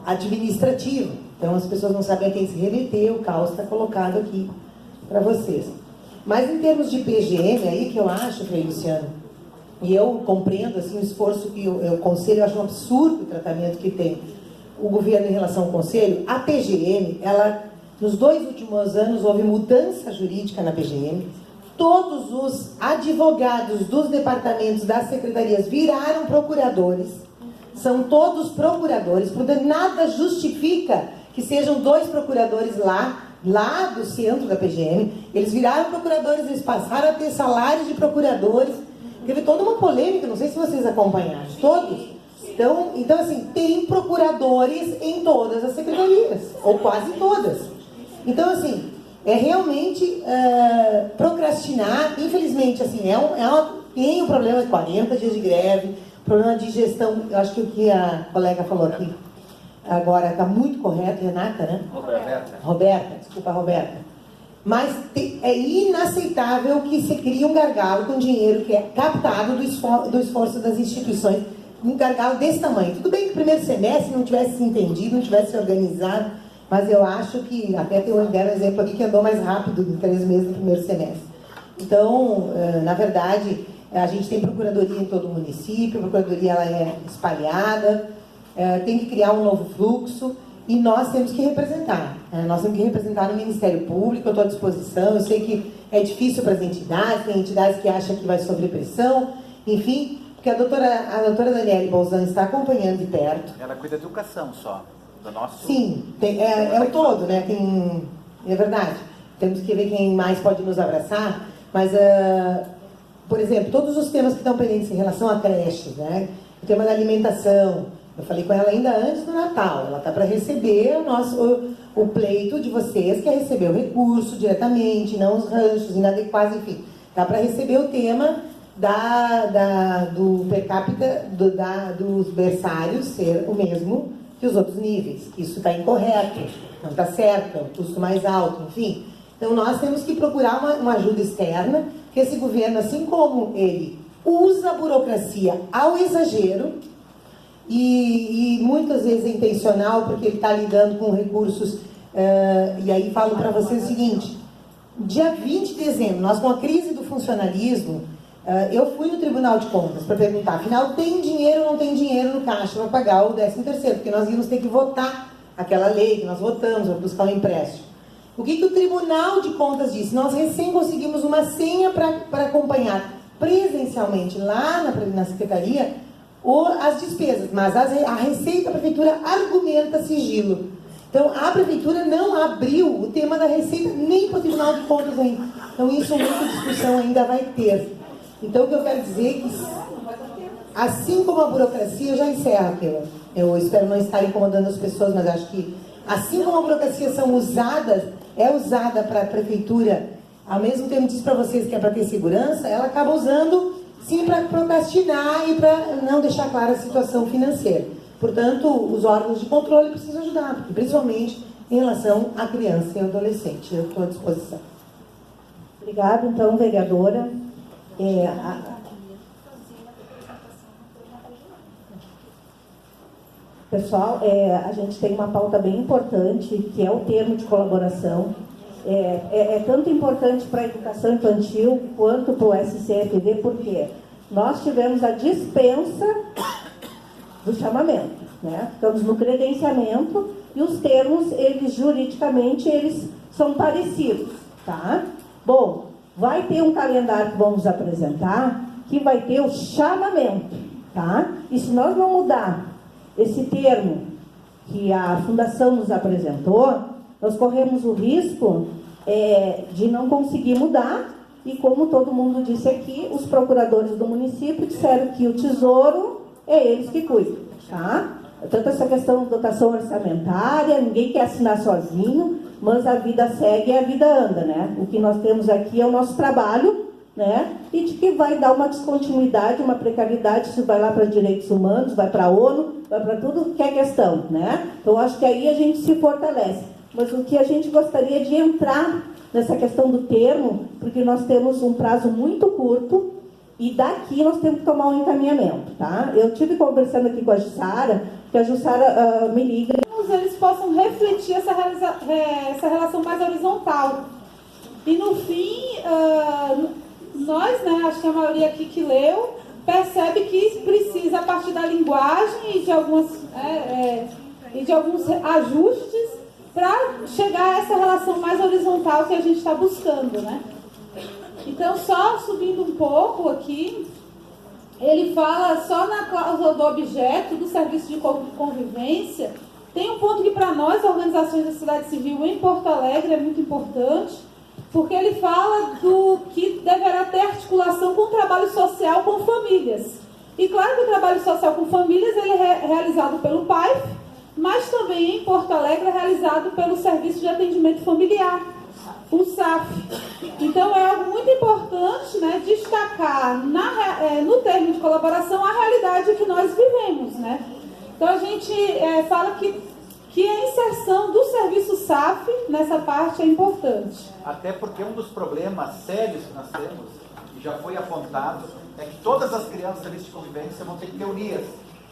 administrativa. Então as pessoas não sabem a quem se remeter, o caos está colocado aqui para vocês. Mas em termos de PGM, aí que eu acho, Frei Luciano, e eu compreendo assim, o esforço que o Conselho, eu acho um absurdo o tratamento que tem o governo em relação ao Conselho. A PGM, nos 2 últimos anos houve mudança jurídica na PGM, todos os advogados dos departamentos das secretarias viraram procuradores, são todos procuradores, portanto nada justifica que sejam 2 procuradores lá do centro da PGM, eles viraram procuradores, eles passaram a ter salários de procuradores, teve toda uma polêmica, não sei se vocês acompanharam, todos. Então assim, tem procuradores em todas as secretarias, ou quase todas. Então assim, é realmente procrastinar, infelizmente, assim, tem um problema de 40 dias de greve, problema de gestão, eu acho que o que a colega falou aqui agora está muito correto, Renata, né? Roberta. Mas é inaceitável que se crie um gargalo com dinheiro que é captado do esforço das instituições, um gargalo desse tamanho. Tudo bem que o primeiro semestre não tivesse se entendido, não tivesse se organizado, mas eu acho que, até tem um exemplo aqui que andou mais rápido em 3 meses no primeiro semestre. Então, na verdade, a gente tem procuradoria em todo o município, a procuradoria ela é espalhada, tem que criar um novo fluxo e nós temos que representar. Nós temos que representar no Ministério Público, eu estou à disposição, eu sei que é difícil para as entidades, tem entidades que acham que vai sofrer pressão, enfim, porque a doutora Daniele Bolzan está acompanhando de perto. Ela cuida da educação só, do nosso... Sim, é o todo, né? É verdade. Temos que ver quem mais pode nos abraçar, mas, por exemplo, todos os temas que estão pendentes em relação a creches, né? O tema da alimentação, eu falei com ela ainda antes do Natal, ela está para receber o pleito de vocês, que é receber o recurso diretamente, não os ranchos inadequados, enfim. Está para receber o tema do per capita, dos berçários ser o mesmo que os outros níveis. Isso está incorreto, não está certo, é um custo mais alto, enfim. Então, nós temos que procurar uma ajuda externa, que esse governo, assim como ele usa a burocracia ao exagero, e muitas vezes é intencional, porque ele está lidando com recursos, e aí falo para vocês o seguinte, dia 20 de dezembro, nós com a crise do funcionalismo, eu fui no Tribunal de Contas para perguntar, afinal, tem dinheiro ou não tem dinheiro no caixa para pagar o 13º, porque nós íamos ter que votar aquela lei que nós votamos, para buscar um empréstimo. O que o Tribunal de Contas disse? Nós recém conseguimos uma senha para acompanhar presencialmente lá na Secretaria as despesas, mas a Receita, a Prefeitura argumenta sigilo. Então, a Prefeitura não abriu o tema da Receita nem para o Tribunal de Contas ainda. Então, isso muita discussão ainda vai ter. Então, o que eu quero dizer é que, assim como a burocracia, eu já encerro aqui. Eu espero não estar incomodando as pessoas, mas acho que, assim como a burocracia é usada para a Prefeitura, ao mesmo tempo diz para vocês que é para ter segurança, ela acaba usando, sim, para procrastinar e para não deixar clara a situação financeira. Portanto, os órgãos de controle precisam ajudar, principalmente em relação à criança e ao adolescente. Eu estou à disposição. Obrigada, então, vereadora. Pessoal, a gente tem uma pauta bem importante, que é o termo de colaboração. É tanto importante para a educação infantil quanto para o SCFV, porque nós tivemos a dispensa do chamamento, né? Estamos no credenciamento e os termos, juridicamente, eles são parecidos, tá? Bom, vai ter um calendário que vamos apresentar, que vai ter o chamamento, tá? E se nós não mudar esse termo que a Fundação nos apresentou, nós corremos o risco de não conseguir mudar, e como todo mundo disse aqui, os procuradores do município disseram que o tesouro é eles que cuidam, tá? Tanto essa questão de dotação orçamentária, ninguém quer assinar sozinho, mas a vida segue e a vida anda, né? O que nós temos aqui é o nosso trabalho, né? E de que vai dar uma descontinuidade, uma precariedade, se vai lá para direitos humanos, vai para a ONU, vai para tudo que é questão, né? Então, acho que aí a gente se fortalece. Mas o que a gente gostaria de entrar nessa questão do termo, porque nós temos um prazo muito curto e daqui nós temos que tomar um encaminhamento, tá? Eu tive conversando aqui com a Jussara, que a Jussara me liga. Eles possam refletir essa relação mais horizontal. E no fim, nós, né, acho que a maioria aqui que leu, percebe que precisa, a partir da linguagem e de alguns ajustes, para chegar a essa relação mais horizontal que a gente está buscando, né? Então, só subindo um pouco aqui, ele fala só na cláusula do objeto do serviço de convivência. Tem um ponto que para nós, organizações da sociedade civil em Porto Alegre, é muito importante, porque ele fala do que deverá ter articulação com o trabalho social com famílias. E claro que o trabalho social com famílias ele é realizado pelo PAIF, mas também em Porto Alegre é realizado pelo Serviço de Atendimento Familiar, o SAF. Então é algo muito importante, né, destacar no termo de colaboração a realidade que nós vivemos, né? Então a gente fala que a inserção do serviço SAF nessa parte é importante. Até porque um dos problemas sérios que nós temos, e já foi apontado, é que todas as crianças do serviço de convivência vão ter que ter unias.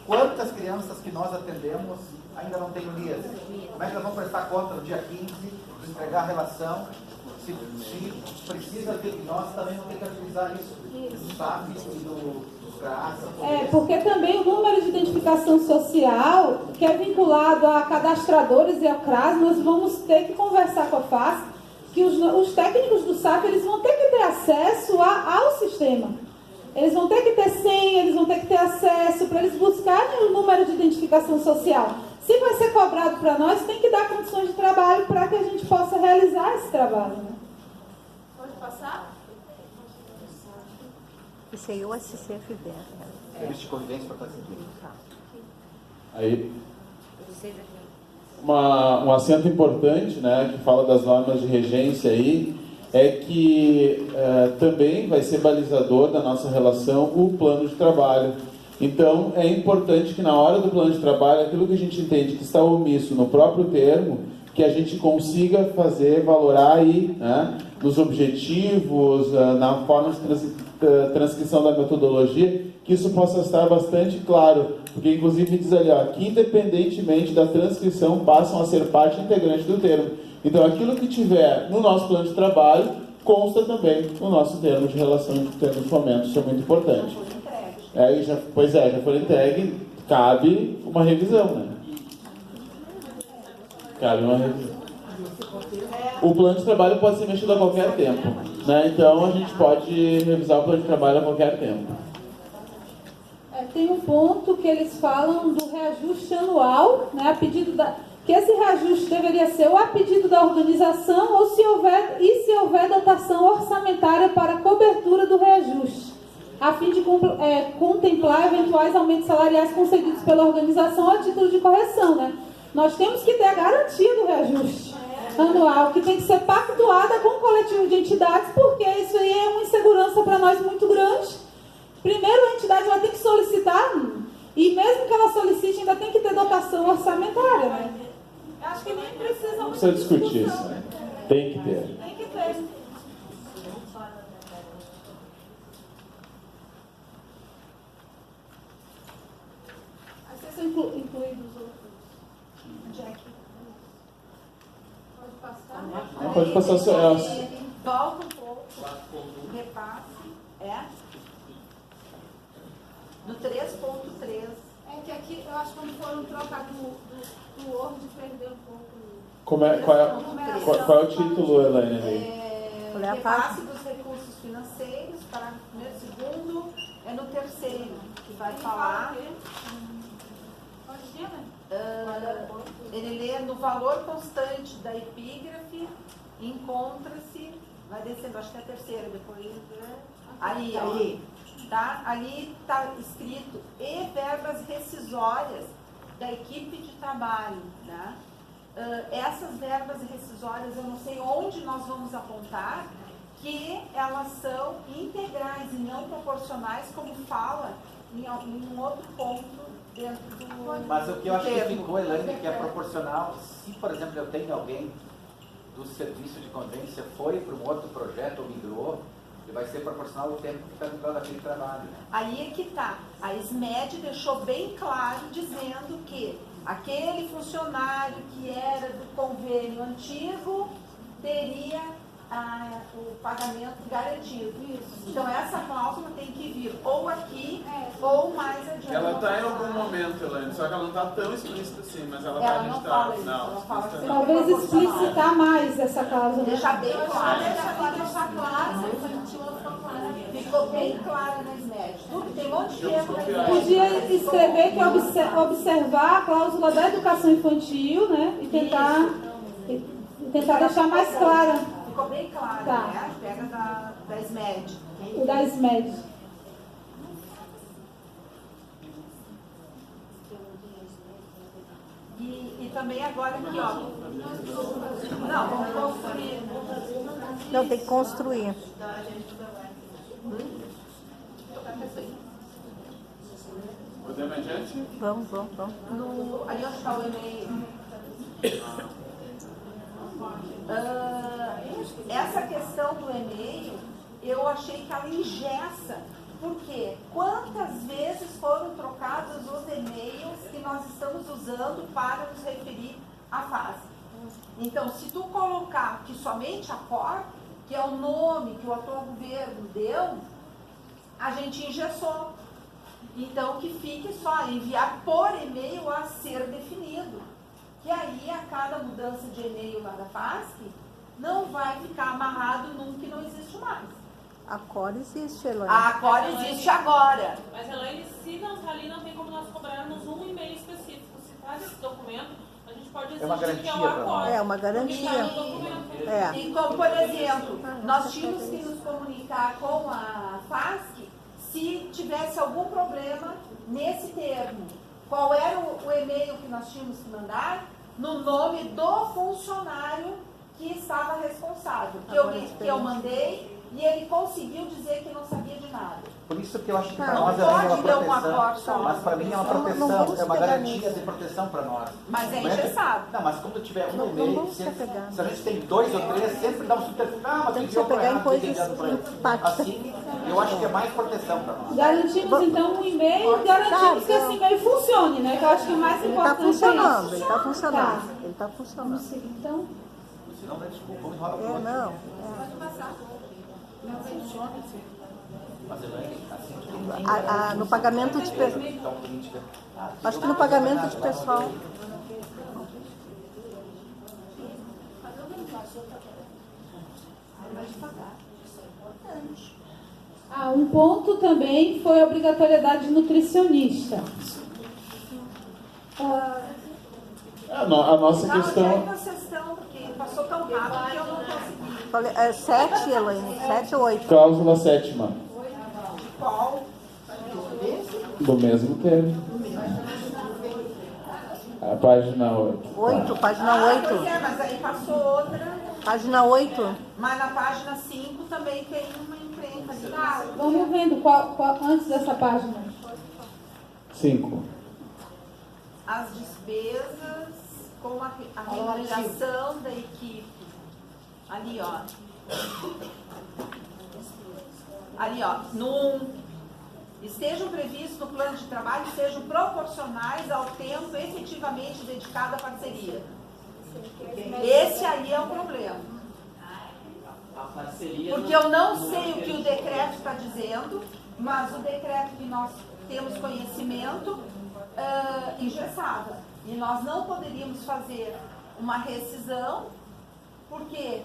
Quantas crianças que nós atendemos ainda não têm unias? Como é que nós vamos prestar conta no dia 15, de entregar a relação? Se precisa ter, nós também vamos ter que utilizar isso, do SAF e Porque também o número de identificação social, que é vinculado a cadastradores e ao CRAS, nós vamos ter que conversar com a FAS, que os técnicos do SAF, eles vão ter que ter acesso ao sistema. Eles vão ter que ter senha, eles vão ter que ter acesso para eles buscarem o número de identificação social. Se vai ser cobrado para nós, tem que dar condições de trabalho para que a gente possa realizar esse trabalho. Né? Pode passar? Isso aí é o SCFB. Serviço de convivência para fazer tudo. Aí, um acento importante, né, que fala das normas de regência aí, é que também vai ser balizador da nossa relação o plano de trabalho. Então, é importante que na hora do plano de trabalho, aquilo que a gente entende que está omisso no próprio termo, que a gente consiga fazer, valorar aí, né, nos objetivos, na forma de transcrição da metodologia, que isso possa estar bastante claro, porque inclusive diz ali, ó, que independentemente da transcrição passam a ser parte integrante do termo. Então, aquilo que tiver no nosso plano de trabalho, consta também no nosso termo de relação de termos de fomento, isso é muito importante. Já foi entregue, cabe uma revisão, né? Cabe uma revisão. O plano de trabalho pode ser mexido a qualquer tempo, né? Então a gente pode revisar o plano de trabalho a qualquer tempo. Tem um ponto que eles falam do reajuste anual, né? Que esse reajuste deveria ser ou a pedido da organização ou se houver dotação orçamentária para a cobertura do reajuste, a fim de contemplar eventuais aumentos salariais concedidos pela organização a título de correção, né? Nós temos que ter a garantia do reajuste anual, que tem que ser pactuada com o coletivo de entidades, porque isso aí é uma insegurança para nós muito grande. Primeiro, a entidade vai ter que solicitar, e mesmo que ela solicite, ainda tem que ter dotação orçamentária, né? Acho que nem precisa Não precisa discutir isso, né? Tem que ter. Tem que ter. Vocês são incluídos os outros. Jack. Pode passar? Não, pode passar o seu. Volta um pouco. Repasse. No 3.3. Que aqui eu acho que quando foram trocar do Word perdeu um pouco. Qual é o título, Elaine? Repasse dos recursos financeiros, parágrafo 1º, 2º, é no 3º, que vai falar. Ele lê no valor constante da epígrafe, encontra-se, vai descendo, acho que é a 3ª, depois. Aí. Tá? Ali está escrito e verbas rescisórias da equipe de trabalho. Né? Essas verbas rescisórias, eu não sei onde nós vamos apontar, que elas são integrais e não proporcionais, como fala em um outro ponto dentro do. Mas o que eu acho que ficou, Elaine, que é proporcional, se, por exemplo, eu tenho alguém do serviço de convivência, foi para um outro projeto ou migrou, vai ser proporcional ao tempo que está no plano daquele trabalho. Aí é que está. A SMED deixou bem claro dizendo que aquele funcionário que era do convênio antigo teria o pagamento garantido. Isso. Então essa cláusula tem que vir ou aqui ou mais adiante. Ela está em algum momento, Elaine, só que ela não está tão explícita assim, mas ela está registrada. Talvez explicitar mais essa cláusula. Deixar bem claro. Deixar claro. Ficou bem claro na SMED. Tudo tem um monte de erro na SMED. Podia escrever que observar a cláusula da educação infantil, né? E tentar deixar mais clara. Ficou bem claro, né? Pega da SMED. O da SMED. E também agora aqui, ó. Não, vamos construir. Não, tem que construir. Podemos adiante? Vamos. Ali onde está o e-mail. Essa questão do e-mail, eu achei que ela engessa. Por quê? Quantas vezes foram trocados os e-mails que nós estamos usando para nos referir à fase? Então, se tu colocar que somente a COR, que é o nome que o atual governo deu, a gente engessou. Então, que fique só enviar por e-mail a ser definido. Que aí, a cada mudança de e-mail lá da FASC, não vai ficar amarrado num que não existe mais. A Cor existe, Elaine. A Cor existe agora. Mas, Elaine, se não está ali, não tem como nós cobrarmos um e-mail específico. Se está nesse documento, a gente pode exigir que é o Acor. É uma garantia. Então, por exemplo, nós tínhamos que nos comunicar com a FASC se tivesse algum problema nesse termo. Qual era o e-mail que nós tínhamos que mandar? No nome do funcionário que estava responsável. Que eu mandei e ele conseguiu dizer que não sabia de nada. Por isso que eu acho que para Não nós é uma proteção. Mas para mim é uma proteção, é uma garantia de proteção para nós. Mas é engessado. Não, mas quando tiver um e-mail, se a gente tem 2 ou 3, sempre dá um subterfúgio. Ah, mas tem que pegar em coisas assim, eu acho que é mais proteção para nós. Garantimos então um e-mail e garantimos que esse e-mail funcione, né? Que eu acho que o mais importante ele está funcionando, é isso. ele está funcionando. Tá. Ele está funcionando. Então, senão, desculpa, me rola por não. Pode passar. Não funciona assim. Mas assim, No pagamento de pessoal. Acho que no pagamento de pessoal. Um ponto também foi a obrigatoriedade de nutricionista. A nossa Não, questão... onde é que vocês estão? Porque passou tão rápido que eu não consegui. 7, Elaine? 7 ou 8? Cláusula 7ª. Qual? Do mesmo termo. A página 8. 8, página 8. Pois é, mas aí passou outra. Página 8. Mas na página 5 também tem uma encrenca ali. Vamos vendo qual antes dessa página. 5. As despesas com a remuneração da equipe. Ali, ó. Ali, ó. Estejam previstos no plano de trabalho e sejam proporcionais ao tempo efetivamente dedicado à parceria. Esse aí é o problema. Porque eu não sei o que o decreto está dizendo, mas o decreto que nós temos conhecimento engessava. E nós não poderíamos fazer uma rescisão, por quê?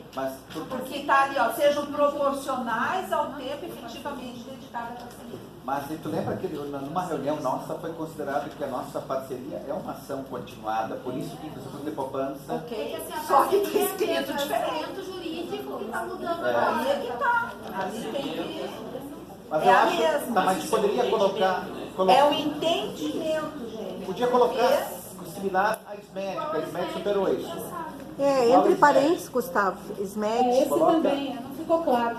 Porque está ali, ó, sejam proporcionais ao tempo efetivamente dedicado à parceria. Mas tu lembra que numa reunião nossa foi considerado que a nossa parceria é uma ação continuada, por isso que o de poupança... Ok, só que está escrito diferente. Jurídico que está mudando. Aí é que está. Ali tem que... Mas é eu a acho, mesma. Tá, mas poderia colocar... É o entendimento, gente. Podia colocar similar à SMED, porque a SMED superou isso. Entre parênteses, Gustavo. SMED. Esse também, não ficou claro.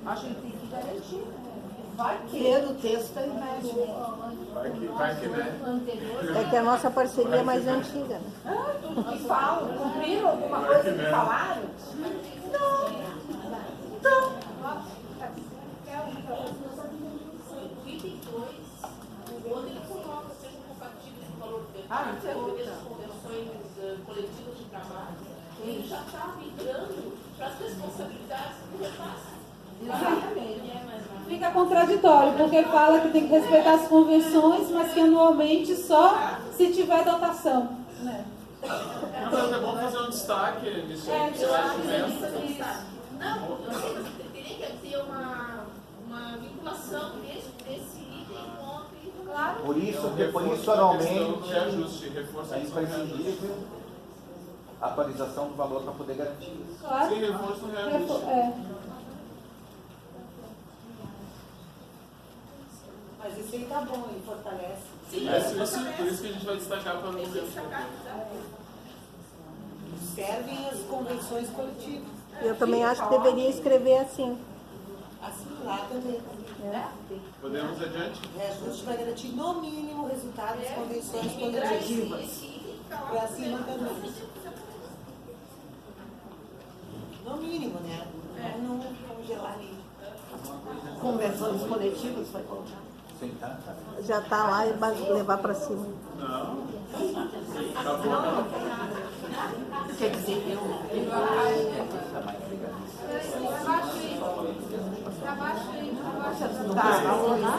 Acho que tem que garantir. Vai que no texto é SMED. Vai que, né? É que a nossa parceria é mais antiga, né? Tudo que falam, cumpriram alguma coisa que falaram? Não. Então. O item 2, quando ele coloca sejam compatíveis com o valor isso é outra. das convenções coletivas de trabalho, ele já está migrando para as responsabilidades do repasse. Exatamente. Fica contraditório, porque fala que tem que respeitar as convenções, mas que anualmente só se tiver dotação. Né? Então é bom fazer um destaque nisso aí. Não, eu sei que você teria que ter uma vinculação desse item com o item. Claro. Por isso anualmente é imprescindível a atualização do valor para poder garantir isso. Claro. Sim, reforço no reajuste. Mas isso aí tá bom, ele fortalece. Sim, por isso que a gente vai destacar para não ver. Servem as convenções coletivas. Eu também acho que deveria escrever assim. Assim lá também. Podemos adiante? Reajuste vai garantir no mínimo o resultado das convenções coletivas. Para acima também. No mínimo, né? Não congelar ali. Convenções coletivas vai colocar. Já está lá e levar para cima. Não. Tá bom. Quer dizer,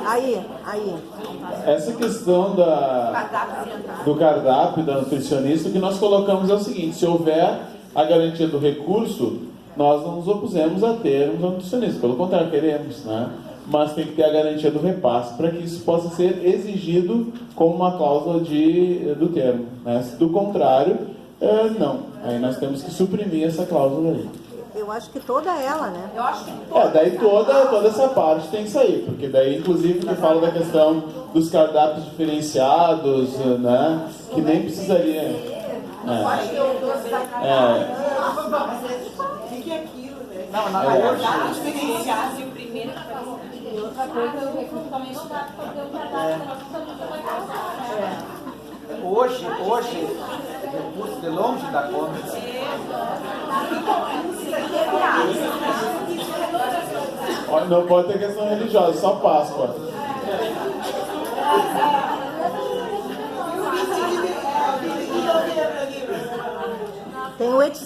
Aí. Essa questão do cardápio, da nutricionista, o que nós colocamos é o seguinte: se houver a garantia do recurso, nós não nos opusemos a termos a nutricionista, pelo contrário, queremos, né? Mas tem que ter a garantia do repasse para que isso possa ser exigido como uma cláusula do termo, né? Do contrário, não. Aí nós temos que suprimir essa cláusula aí. Eu acho que toda ela, né? Eu acho que daí toda essa parte tem que sair, porque daí inclusive que fala da questão dos cardápios diferenciados, né? Que nem precisaria. O que é aquilo, né? Não, diferenciado o primeiro. E outra coisa, o recurso também não dá para fazer o cadastro, nós não vai passar. Hoje, recurso de longe da conta. Não pode ter questão religiosa, só Páscoa. Tem o etc.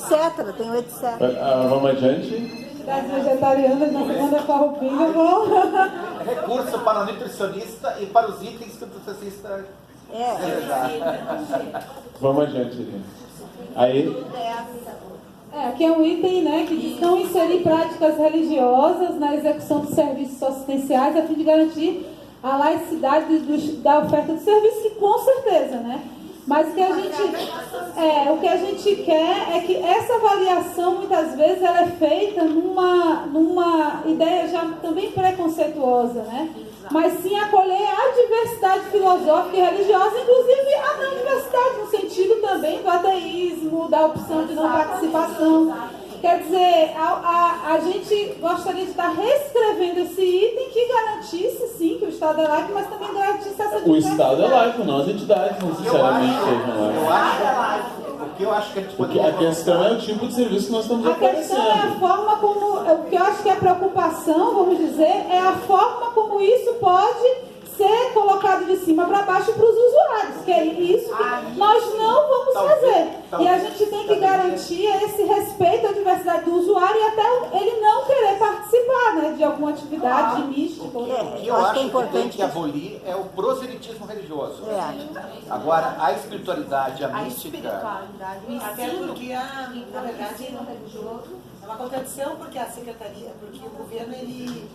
Vamos adiante. Das vegetarianas na segunda farroupilha, bom. Recurso para o nutricionista e para os itens que o nutricionista desejar. Vamos adiante. Aí. Aqui é um item, né, que diz não inserir práticas religiosas na execução dos serviços assistenciais a fim de garantir a laicidade da oferta de serviços, que com certeza, né? Mas o que a gente quer é que essa avaliação, muitas vezes, ela é feita numa ideia já também preconceituosa, né? Mas sim acolher a diversidade filosófica e religiosa, inclusive a não diversidade, no sentido também do ateísmo, da opção de não participação. Quer dizer, a gente gostaria de estar reescrevendo esse item que garantisse, sim, que o Estado é laico, mas também garantisse essa diversidade. O Estado é laico, não as entidades necessariamente sejam laicas. O que eu acho que a gente poderia... A questão é o tipo de serviço que nós estamos oferecendo. A questão é a forma como... O que eu acho que é a preocupação, vamos dizer, é a forma como isso pode ser colocado de cima para baixo para os usuários, que é isso que nós não vamos fazer. E a gente tem que garantir esse respeito à diversidade do usuário e até ele não querer participar, né, de alguma atividade mística. O que eu acho que tem que abolir é o proselitismo religioso. Agora, a espiritualidade, a mística... Até porque, na verdade, é uma contradição, porque a secretaria, porque o governo, ele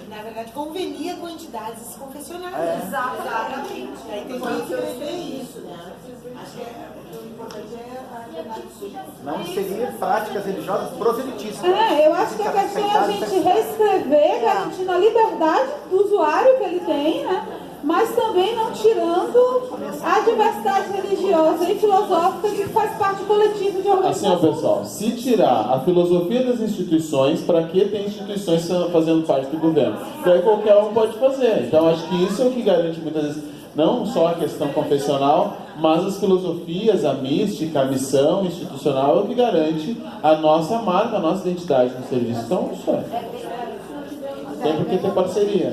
na verdade, convenia com entidades confessionais. Exatamente. Aí tem que escrever isso, né? Acho que o importante é não inserir práticas religiosas proselitistas. Eu acho que a questão é a gente reescrever, garantindo a liberdade do usuário que ele tem, né? Mas também não tirando a diversidade religiosa e filosófica que faz parte do coletivo de organização. Assim, pessoal, se tirar a filosofia das instituições, para que tem instituições fazendo parte do governo? Daí qualquer um pode fazer. Então, acho que isso é o que garante muitas vezes, não só a questão confessional, mas as filosofias, a mística, a missão institucional é o que garante a nossa marca, a nossa identidade no serviço. Então, isso tem porque ter parceria.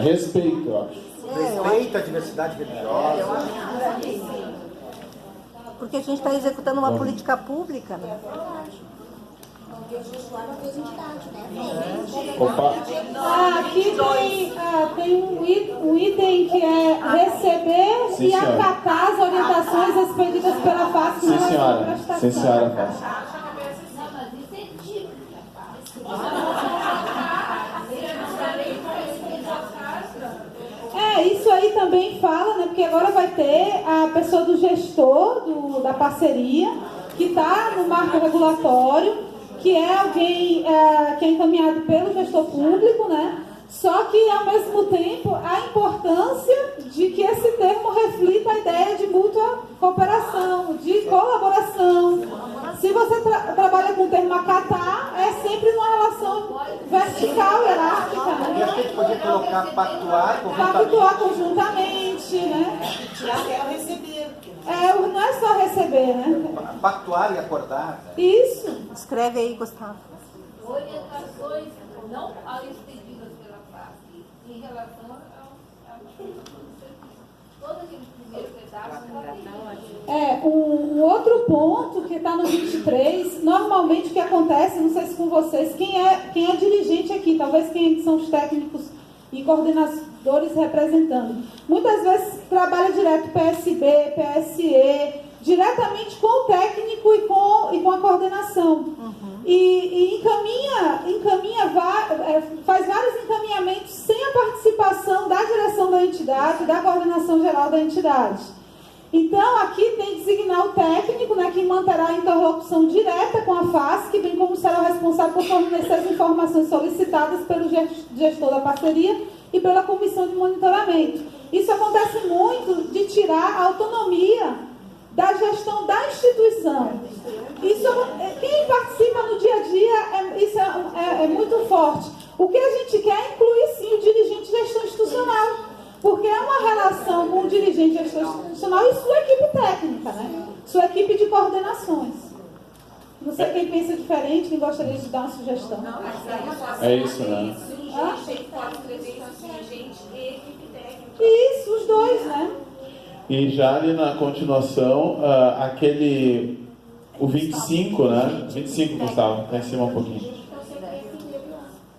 Respeito, eu acho. Respeito à diversidade religiosa. Porque a gente está executando uma política pública, né? Opa. Aqui tem um item que é receber e acatar as orientações expedidas pela FASC. Sim, senhora. Sim, senhora, FASC. Isso aí também fala, né? Porque agora vai ter a pessoa do gestor da parceria, que está no marco regulatório, que é alguém que é encaminhado pelo gestor público, né? Só que, ao mesmo tempo, a importância de que esse termo reflita a ideia de mútua cooperação, de colaboração. Se você trabalha com o termo acatar, é sempre numa relação vertical, hierárquica. Né? E a gente podia colocar pactuar conjuntamente, né? Tirar até o receber. Não é só receber, né? Pactuar e acordar. Né? Isso. Escreve aí, Gustavo. Orientações não expedidas pela FASC em relação todo aquele primeiro pedaço. O outro ponto que está no 23, normalmente o que acontece, não sei se com vocês, quem é dirigente aqui, talvez quem são os técnicos e coordenadores representando, muitas vezes trabalha direto PSB, PSE, diretamente com o técnico e com a coordenação. E faz vários encaminhamentos sem a participação da direção da entidade, da coordenação geral da entidade. Então, aqui tem que designar o técnico, né, que manterá a interlocução direta com a FASC, bem como será o responsável por fornecer as informações solicitadas pelo gestor da parceria e pela comissão de monitoramento. Isso acontece muito de tirar a autonomia da gestão da instituição. Quem participa no dia a dia, isso é muito forte. O que a gente quer é incluir, sim, o dirigente de gestão institucional. Porque é uma relação com o dirigente de gestão institucional e sua equipe técnica, né? Sua equipe de coordenações. Não sei quem pensa diferente, quem gostaria de dar uma sugestão. É isso, né? Isso, os dois, né? E já ali na continuação, o 25, né? 25, Gustavo, está em cima um pouquinho.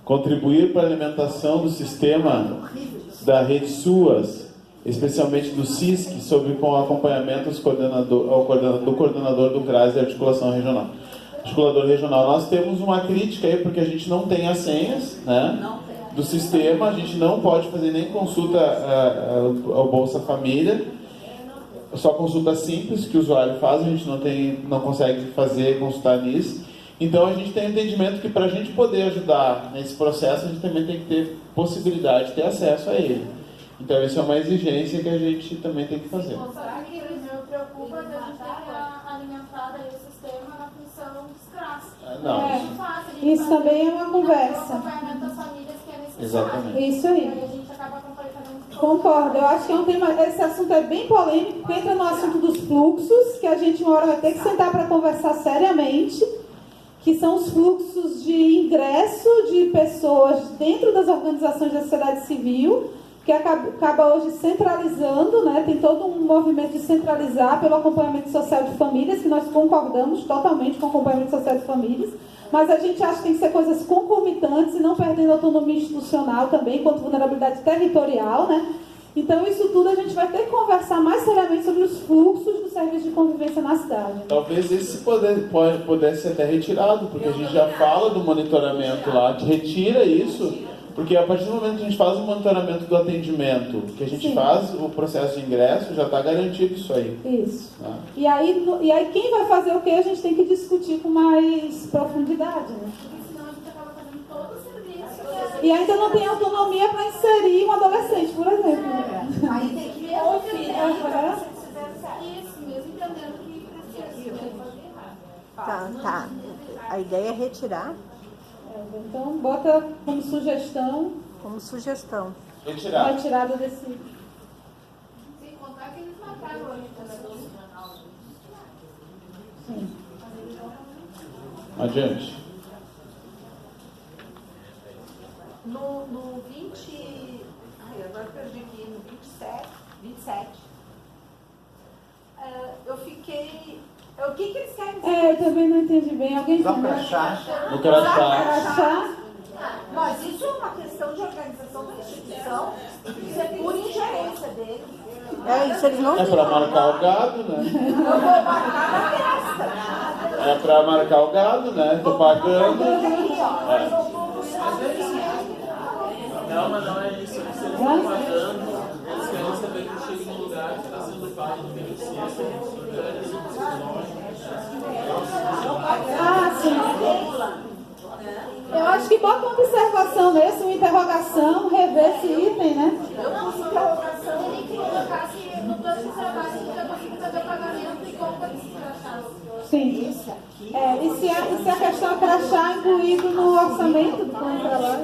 Contribuir para a alimentação do sistema da rede SUAS, especialmente do SISC, com acompanhamento do coordenador do CRAS e articulação regional. Articulador regional. Nós temos uma crítica aí, porque a gente não tem as senhas, né, do sistema, a gente não pode fazer nem consulta ao Bolsa Família, só consulta simples que o usuário faz, a gente não consegue consultar nisso. Então a gente tem um entendimento que para a gente poder ajudar nesse processo, a gente também tem que ter possibilidade de ter acesso a ele. Então isso é uma exigência que a gente também tem que fazer. Será que me preocupa de a gente ter alimentado aí o sistema na função dos CRAS? Não. Isso também é uma conversa. Acompanhamento das famílias que é necessário. Exatamente. Isso aí. A gente acaba acompanhando. Concordo, eu acho que é um tema, esse assunto é bem polêmico, porque entra no assunto dos fluxos, que a gente uma hora vai ter que sentar para conversar seriamente, que são os fluxos de ingresso de pessoas dentro das organizações da sociedade civil, que acaba hoje centralizando, né? Tem todo um movimento de centralizar pelo acompanhamento social de famílias, que nós concordamos totalmente com o acompanhamento social de famílias, mas a gente acha que tem que ser coisas concomitantes e não perdendo autonomia institucional também, quanto vulnerabilidade territorial, né? Então, isso tudo a gente vai ter que conversar mais seriamente sobre os fluxos do serviço de convivência na cidade. Talvez esse pudesse ser até retirado, porque a gente já fala do monitoramento lá, que retira isso, porque a partir do momento que a gente faz o monitoramento do atendimento, que a gente faz o processo de ingresso, já está garantido isso aí. Isso. Né? E aí quem vai fazer o que a gente tem que discutir com mais profundidade, né? E ainda não tem autonomia para inserir um adolescente, por exemplo. Aí tem que ouvir, Isso mesmo, entendendo que precisa. Tá. A ideia é retirar. Então, bota como sugestão. Como sugestão. Retirar. Retirada desse. Sem contar que eles mataram a orientação regional. Sim. Adiante. No 20... Ai, agora perdi aqui. No 27... eu fiquei... O que eles querem dizer? Eu também não entendi bem. Alguém Só entendeu? crachá. No crachá. Mas isso é uma questão de organização da instituição. Isso é por ingerência deles. Isso eles não É para marcar o gado, né? Eu vou marcar na testa. É para marcar o gado, né? Tô pagando. Não, mas não é isso. Eles estão pagando. Eles querem saber que chega num lugar que está sendo pago no beneficência. Sim. Eu acho que bota uma observação nesse, uma interrogação, rever esse item, né? Eu não sou interrogação, eu nem que colocasse no plano de trabalho que já consigo fazer pagamento e como vai se crachá. Sim. E se a questão crachá incluído no orçamento do plano de trabalho?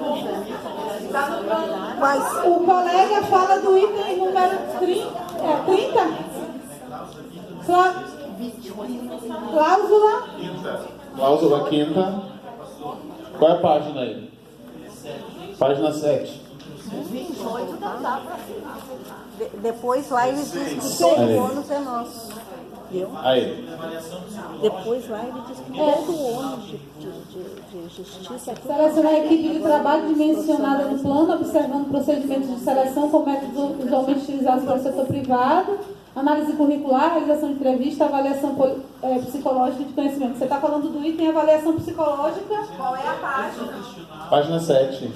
Mas o colega fala do item número 30. Cláusula quinta. Qual é a página aí? Página 7. 28 não dá pra assinar. Depois lá eles dizem que o bônus é nosso. Deu? Aí. Depois lá ele diz que todo o ônus de justiça é tudo. Selecionar a equipe de trabalho dimensionada no plano, observando procedimentos de seleção com métodos usualmente utilizados pelo setor privado, análise curricular, realização de entrevista, avaliação psicológica de conhecimento. Você está falando do item avaliação psicológica? Qual é a página? Página 7.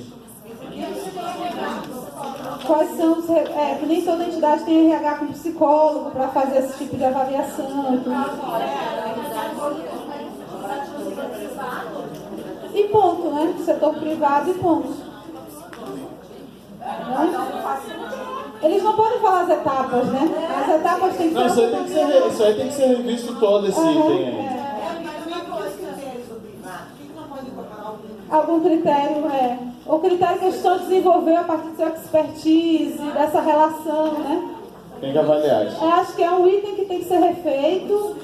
Quais são os... que nem toda entidade tem RH com psicólogo para fazer esse tipo de avaliação. E ponto, né? Setor privado e ponto. Eles não podem falar as etapas, né? As etapas têm que ser... Não, isso aí tem que ser revisto todo esse item aí. Algum critério, o critério que eles estão desenvolvendo a partir do seu expertise, dessa relação, né? Tem que avaliar isso. Eu acho que é um item que tem que ser refeito.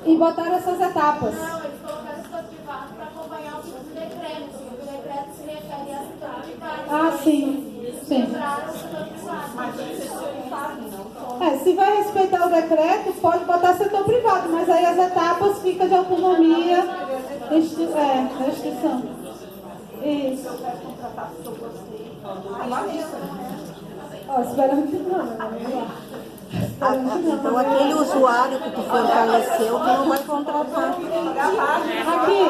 E botar essas etapas. Não, eles colocaram o setor privado para acompanhar os decretos. O decreto se refere a setor privado. Ah, sim. Sim. Se vai respeitar o decreto, pode botar setor privado, mas aí as etapas ficam de autonomia da instituição. Isso. Esperando que não. Então aquele usuário que tu fortaleceu, tu não vai contratar. Aqui,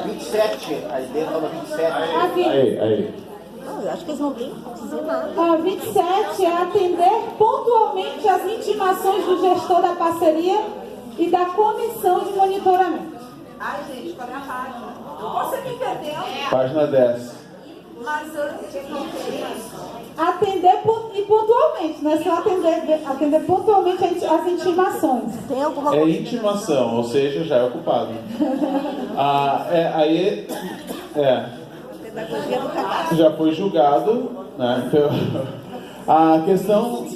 27, aí dentro falou 27. Aqui. Aí. Não, eu acho que eles não têm que dizer nada. 27 é atender pontualmente as intimações do gestor da parceria e da comissão de monitoramento. Ai, gente, qual é a página? Você me perdeu? Página 10. Mas antes de não ter atender e pontualmente, não é só atender pontualmente as intimações. Tem alguma coisa? É intimação, ou seja, já é ocupado. Já foi julgado, né? Então, a questão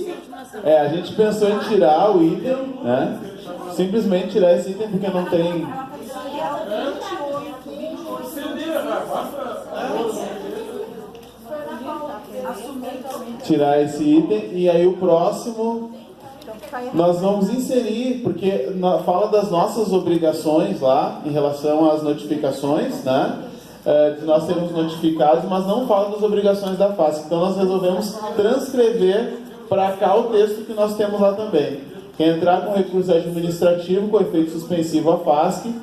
a gente pensou em tirar o item, né? Simplesmente tirar esse item porque não tem. Tirar esse item e aí o próximo nós vamos inserir, porque fala das nossas obrigações lá em relação às notificações, né? De nós sermos notificados, mas não fala das obrigações da FASC. Então nós resolvemos transcrever para cá o texto que nós temos lá também. Que é entrar com recurso administrativo com efeito suspensivo à FASC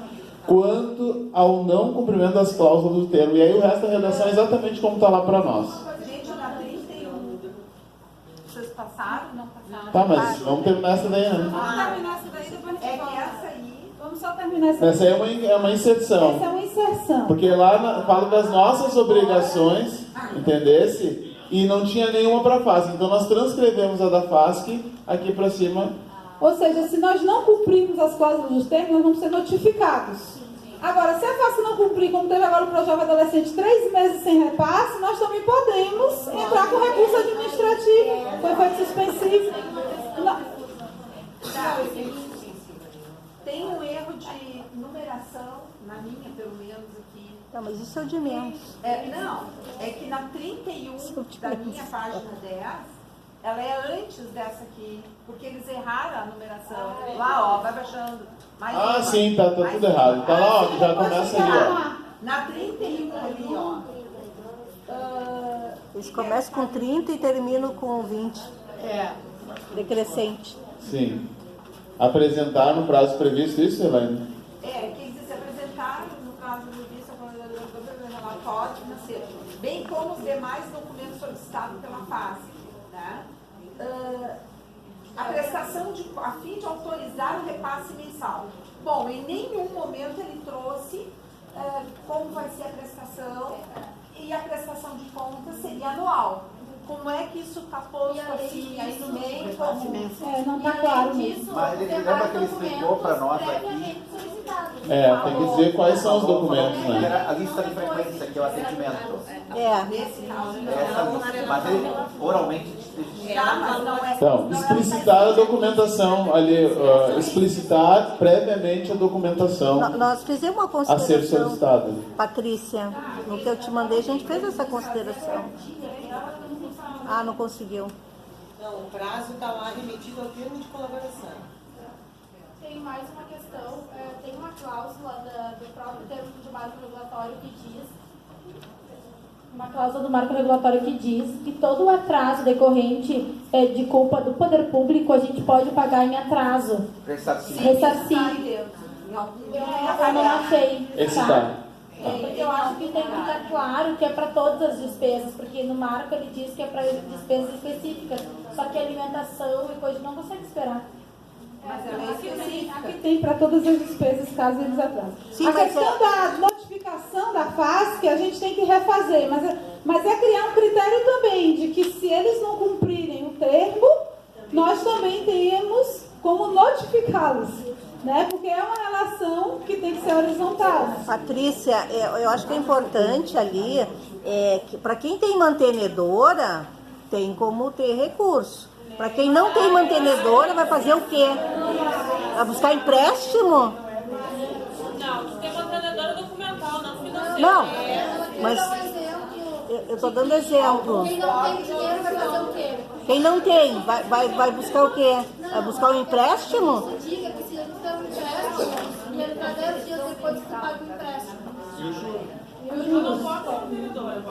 quanto ao não cumprimento das cláusulas do termo. E aí o resto da redação é exatamente como está lá para nós. Gente, na 31. Vocês passaram? Não passaram? Tá, mas vamos terminar essa daí, né? Vamos terminar essa daí, depois a gente fala. Essa aí. Vamos só terminar essa Essa aí é uma inserção. Essa é uma inserção. Porque lá fala das nossas obrigações, entendesse? E não tinha nenhuma para a FASC. Então nós transcrevemos a da FASC aqui para cima. Ou seja, se nós não cumprirmos as cláusulas dos termos, nós vamos ser notificados. Agora, se a FASC não cumprir, como teve agora para o jovem adolescente, 3 meses sem repasse, nós também podemos entrar com recurso administrativo. Foi feito suspensivo. Tem um erro de numeração, na minha, pelo menos, aqui. Não, mas isso é o de menos. Não, é que na 31 da minha página 10, ela é antes dessa aqui, porque eles erraram a numeração. Lá, ó, vai baixando. Sim, tá tudo errado. Tá lá, ó, já começa ali, ó. Na 31 ali, ó. Eles começam com 30 e terminam com 20. Decrescente. Sim. Apresentar no prazo previsto, isso, Helene? Que se apresentar no prazo previsto no relatório financeiro, bem como os demais documentos solicitados pela FASC, né? A prestação a fim de autorizar o repasse mensal. Bom, em nenhum momento ele trouxe como vai ser a prestação, e a prestação de contas seria anual. Como é que isso está posto assim, aí no meio? Não está claro mesmo. Mas ele lembra que ele explicou para nós aqui Tem que dizer quais são os documentos, né? A lista de frequência, que é o atendimento. Nesse caso, mas ele oralmente... Então, explicitar a documentação ali, explicitar previamente a documentação Nós fizemos uma a consideração, ser solicitada. Patrícia, no que eu te mandei, a gente fez essa consideração. Ah, não conseguiu. Não, o prazo está lá remetido ao termo de colaboração. Tem mais uma questão, tem uma cláusula do próprio termo de marco regulatório que diz, que todo o atraso decorrente de culpa do poder público a gente pode pagar em atraso. Ressarcir. Eu não achei. Esse tá. Porque eu acho que tem que estar claro que é para todas as despesas, porque no marco ele diz que é para despesas específicas, só que alimentação e coisa não consegue esperar. Mas ela é específica. Aqui tem para todas as despesas, caso eles atrasem. A questão da notificação da FASC, a gente tem que refazer, mas é criar um critério também, de que se eles não cumprirem o termo, nós também temos como notificá-los. Né? Porque é uma relação que tem que ser horizontal. Patrícia, eu acho que é importante ali, que para quem tem mantenedora, tem como ter recurso. Para quem não tem mantenedora, vai fazer o quê? Vai buscar empréstimo? Não, tem mantenedora documental, não financeira. Não, mas eu estou dando exemplo. Quem não tem dinheiro vai fazer o quê? Quem não tem, vai buscar o quê? Vai buscar um empréstimo? Diga que se ele tem um empréstimo, ele está 10 dias depois que paga o empréstimo. Eu não posso mantenedora.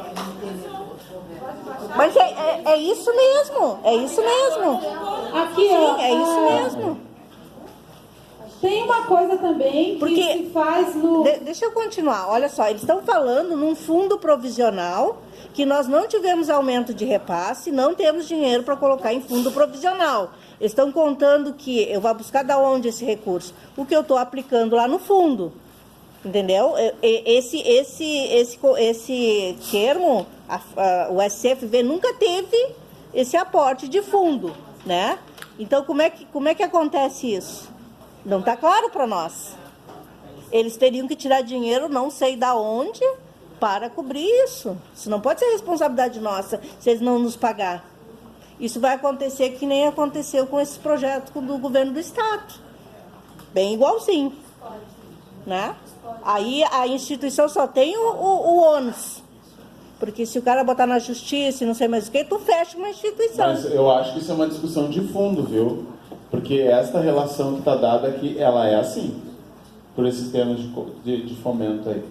Mas é isso mesmo, é isso mesmo. Aqui, sim, é isso mesmo. Tem uma coisa também que se faz no... Deixa eu continuar, olha só, eles estão falando num fundo provisional que nós não tivemos aumento de repasse, não temos dinheiro para colocar em fundo provisional. Eles estão contando que eu vou buscar da onde esse recurso? O que eu estou aplicando lá no fundo. Entendeu? Esse termo, o SCFV nunca teve esse aporte de fundo, né? Então, como é que acontece isso? Não está claro para nós. Eles teriam que tirar dinheiro, não sei da onde, para cobrir isso. Isso não pode ser responsabilidade nossa, se eles não nos pagar. Isso vai acontecer que nem aconteceu com esse projeto do governo do Estado. Bem igualzinho, né? Aí a instituição só tem o ônus. Porque se o cara botar na justiça e não sei mais o que, tu fecha uma instituição. Mas eu acho que isso é uma discussão de fundo, viu? Porque esta relação que está dada aqui, ela é assim, por esses termos de fomento aí.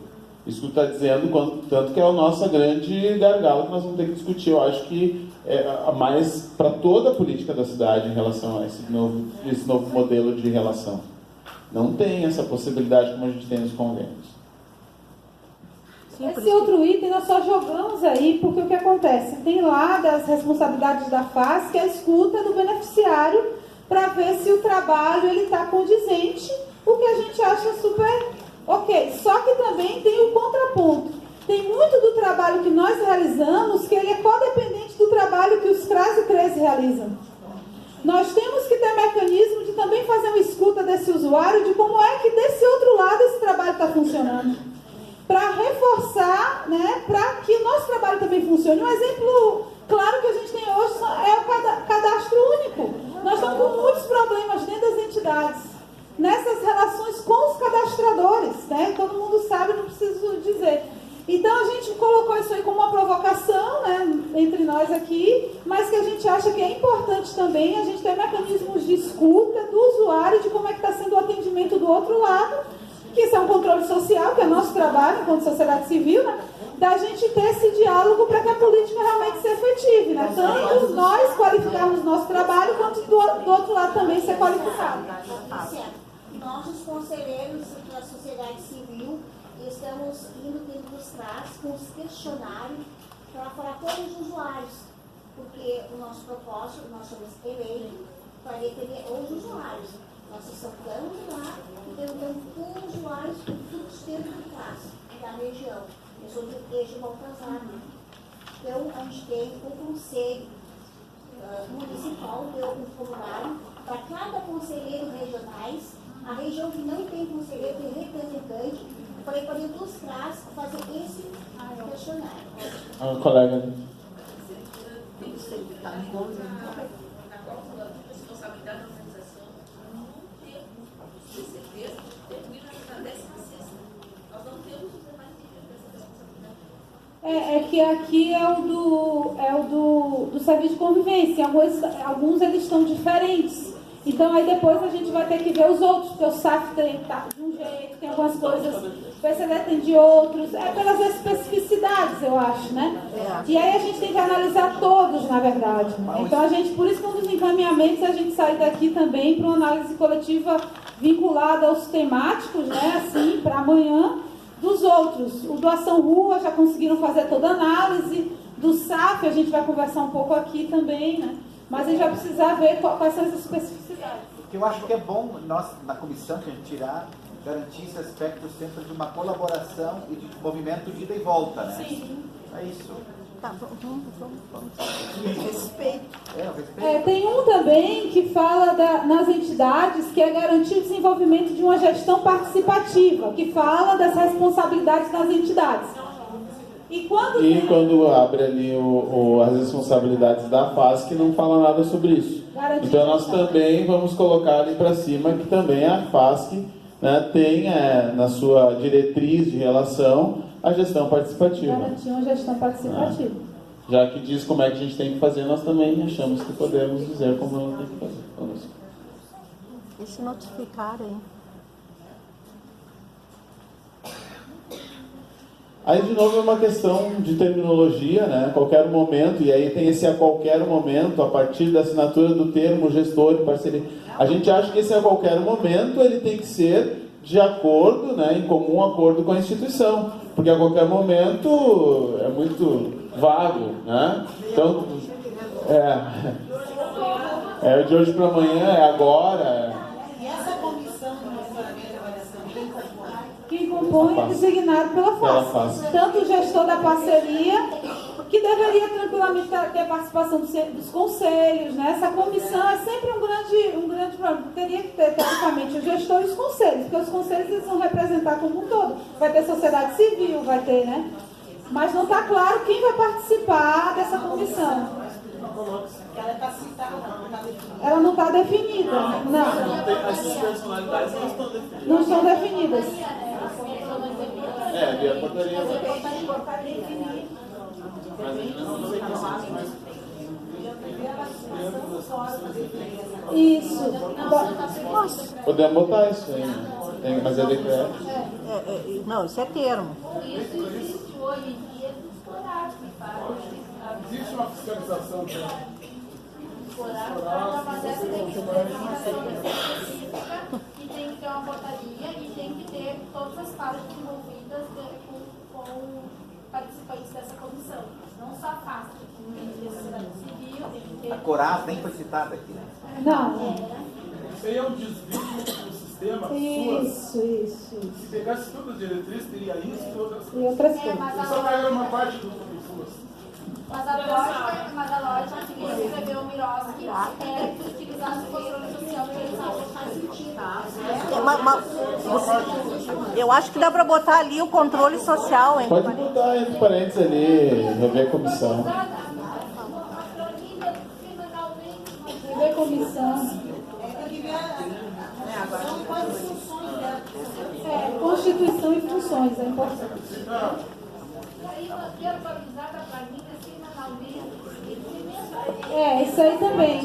Isso que tu está dizendo, tanto que é a nossa grande gargalo que nós vamos ter que discutir. Eu acho que é mais para toda a política da cidade em relação a esse novo modelo de relação. Não tem essa possibilidade como a gente tem nos convênios. Esse outro item nós só jogamos aí porque o que acontece? Tem lá das responsabilidades da FASC que é a escuta do beneficiário para ver se o trabalho está condizente, o que a gente acha super ok. Só que também tem o contraponto. Tem muito do trabalho que nós realizamos que ele é codependente do trabalho que os CRAS e CRES realizam. Nós temos que ter mecanismo de também fazer uma escuta desse usuário, de como é que desse outro lado esse trabalho está funcionando. Para reforçar, né, para que o nosso trabalho também funcione. Um exemplo claro que a gente tem hoje é o cadastro único. Nós estamos com muitos problemas dentro das entidades, nessas relações com os cadastradores, né? Todo mundo sabe, não preciso dizer. Então a gente colocou isso aí como uma provocação, né, entre nós aqui, mas que a gente acha que é importante também a gente ter mecanismos de escuta do usuário, de como é que está sendo o atendimento do outro lado, que isso é um controle social, que é nosso trabalho enquanto sociedade civil, né, da gente ter esse diálogo para que a política realmente se efetive, né? Tanto nós qualificarmos nosso trabalho, quanto do outro lado também ser qualificado. Nós, os conselheiros da sociedade civil, estamos indo dentro dos CRAS com os questionários para falar com os usuários, porque o nosso propósito, nós somos eleitos para defender os usuários. Nós estamos lá e perguntando com os usuários dos centros do CRAS, da região. Eu sou do Eixo Baltazar. Então, a gente tem um conselho municipal, deu um formulário para cada conselheiro regionais A região que não tem conselheiro, tem representante, eu falei para dentro dos CRAS fazer esse questionário. Colega. É que aqui é o do serviço de convivência. Alguns eles estão diferentes. Então aí depois a gente vai ter que ver os outros, porque o SAF tá de um jeito, tem algumas coisas, o PCD tem de outros. É pelas especificidades, eu acho, né? E aí a gente tem que analisar todos, na verdade. Então a gente, por isso que um dos encaminhamentos é a gente sair daqui também para uma análise coletiva vinculada aos temáticos, né? Assim, para amanhã. Dos outros, o do Ação Rua já conseguiram fazer toda a análise, do SAF a gente vai conversar um pouco aqui também, né? Mas a gente vai precisar ver quais são as especificidades. O que eu acho que é bom nós, na comissão, que a gente garantir esse aspecto sempre de uma colaboração e de movimento de ida e volta, né? Sim. É isso. Tá, vamos. Respeito. Tem um também que fala nas entidades, que é garantir o desenvolvimento de uma gestão participativa, que fala das responsabilidades das entidades. E quando abre ali as responsabilidades da FASC, não fala nada sobre isso. Então nós também vamos colocar ali para cima que também a FASC, né, tem na sua diretriz de relação a gestão participativa. Garantir uma gestão participativa. Já que diz como é que a gente tem que fazer, nós também achamos que podemos dizer como ela tem que fazer. E se notificarem? Aí, de novo, é uma questão de terminologia, né? A qualquer momento, e aí tem esse a qualquer momento, a partir da assinatura do termo gestor de parceria. A gente acha que esse a qualquer momento, ele tem que ser de acordo, né, em comum acordo com a instituição, porque a qualquer momento é muito vago, né? Então, é de hoje para amanhã, é agora. E essa comissão de monitoramento e avaliação, quem compõe é designado pela FASC. Tanto o gestor da parceria, que deveria tranquilamente ter participação dos conselhos, né? Essa comissão é sempre um grande problema. Teria que ter, teoricamente, o gestor e os conselhos, porque os conselhos eles vão representar como um todo. Vai ter sociedade civil, vai ter, né? Mas não está claro quem vai participar dessa comissão. Ela está citada, não está definida. Ela não está definida, não. Essas personalidades não estão definidas. Não estão definidas. Via portaria. Isso. Podemos botar isso aí, né? Mas é decreto. Não, isso é termo. Isso existe hoje em dia nos horários que fazem. Existe uma fiscalização também. E tem que ter uma portaria e tem que ter todas as partes envolvidas com participantes dessa comissão. Não só a FASC, tem que ter a sociedade civil, tem que ter... A Coras nem foi citada aqui, né? Não. Isso aí é um desvio do sistema. Isso. Se pegasse todas as diretrizes, teria isso e outras coisas. E outras coisas. Só pegar uma parte do suas. Mas a lógica que escreveu o Miroski é utilizar o controle social para ele não faz sentido. Eu acho que dá para botar ali o controle social, hein? Pode botar entre parênteses ali, rever comissão. Rever comissão. Constituição e funções, é importante. Isso aí também.